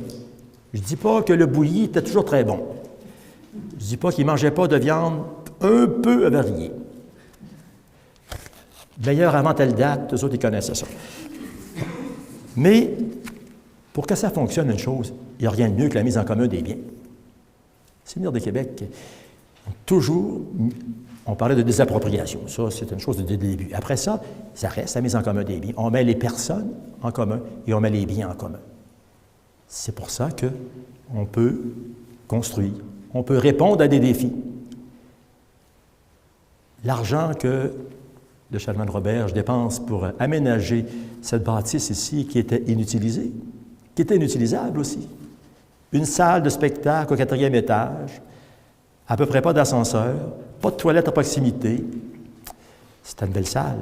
S2: Je ne dis pas que le bouilli était toujours très bon. Je ne dis pas qu'ils ne mangeaient pas de viande un peu avarié. D'ailleurs, avant telle date, eux autres, ils connaissaient ça. Mais, pour que ça fonctionne, une chose, il n'y a rien de mieux que la mise en commun des biens. Les seigneurs de Québec, toujours, on parlait de désappropriation. Ça, c'est une chose dès le début. Après ça reste la mise en commun des biens. On met les personnes en commun et on met les biens en commun. C'est pour ça qu'on peut construire, on peut répondre à des défis. L'argent que le chanoine Robert dépense pour aménager cette bâtisse ici qui était inutilisée, qui était inutilisable aussi. Une salle de spectacle au 4e étage, à peu près pas d'ascenseur, pas de toilette à proximité. C'était une belle salle.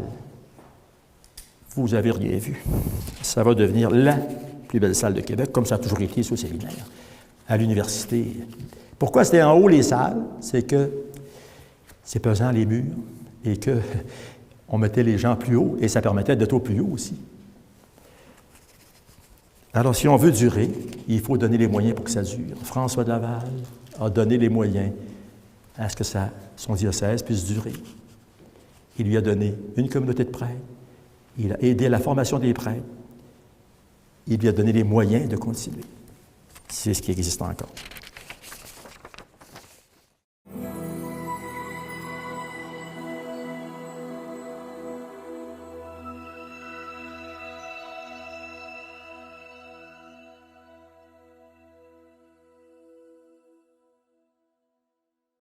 S2: Vous n'avez rien vu. Ça va devenir la plus belle salle de Québec, comme ça a toujours été au séminaire, à l'université. Pourquoi c'était en haut les salles? C'est que c'est pesant les murs et qu'on mettait les gens plus haut et ça permettait d'être au plus haut aussi. Alors, si on veut durer, il faut donner les moyens pour que ça dure. François de Laval a donné les moyens à ce que son diocèse puisse durer. Il lui a donné une communauté de prêtres. Il a aidé à la formation des prêtres. Il lui a donné les moyens de continuer. C'est ce qui existe encore.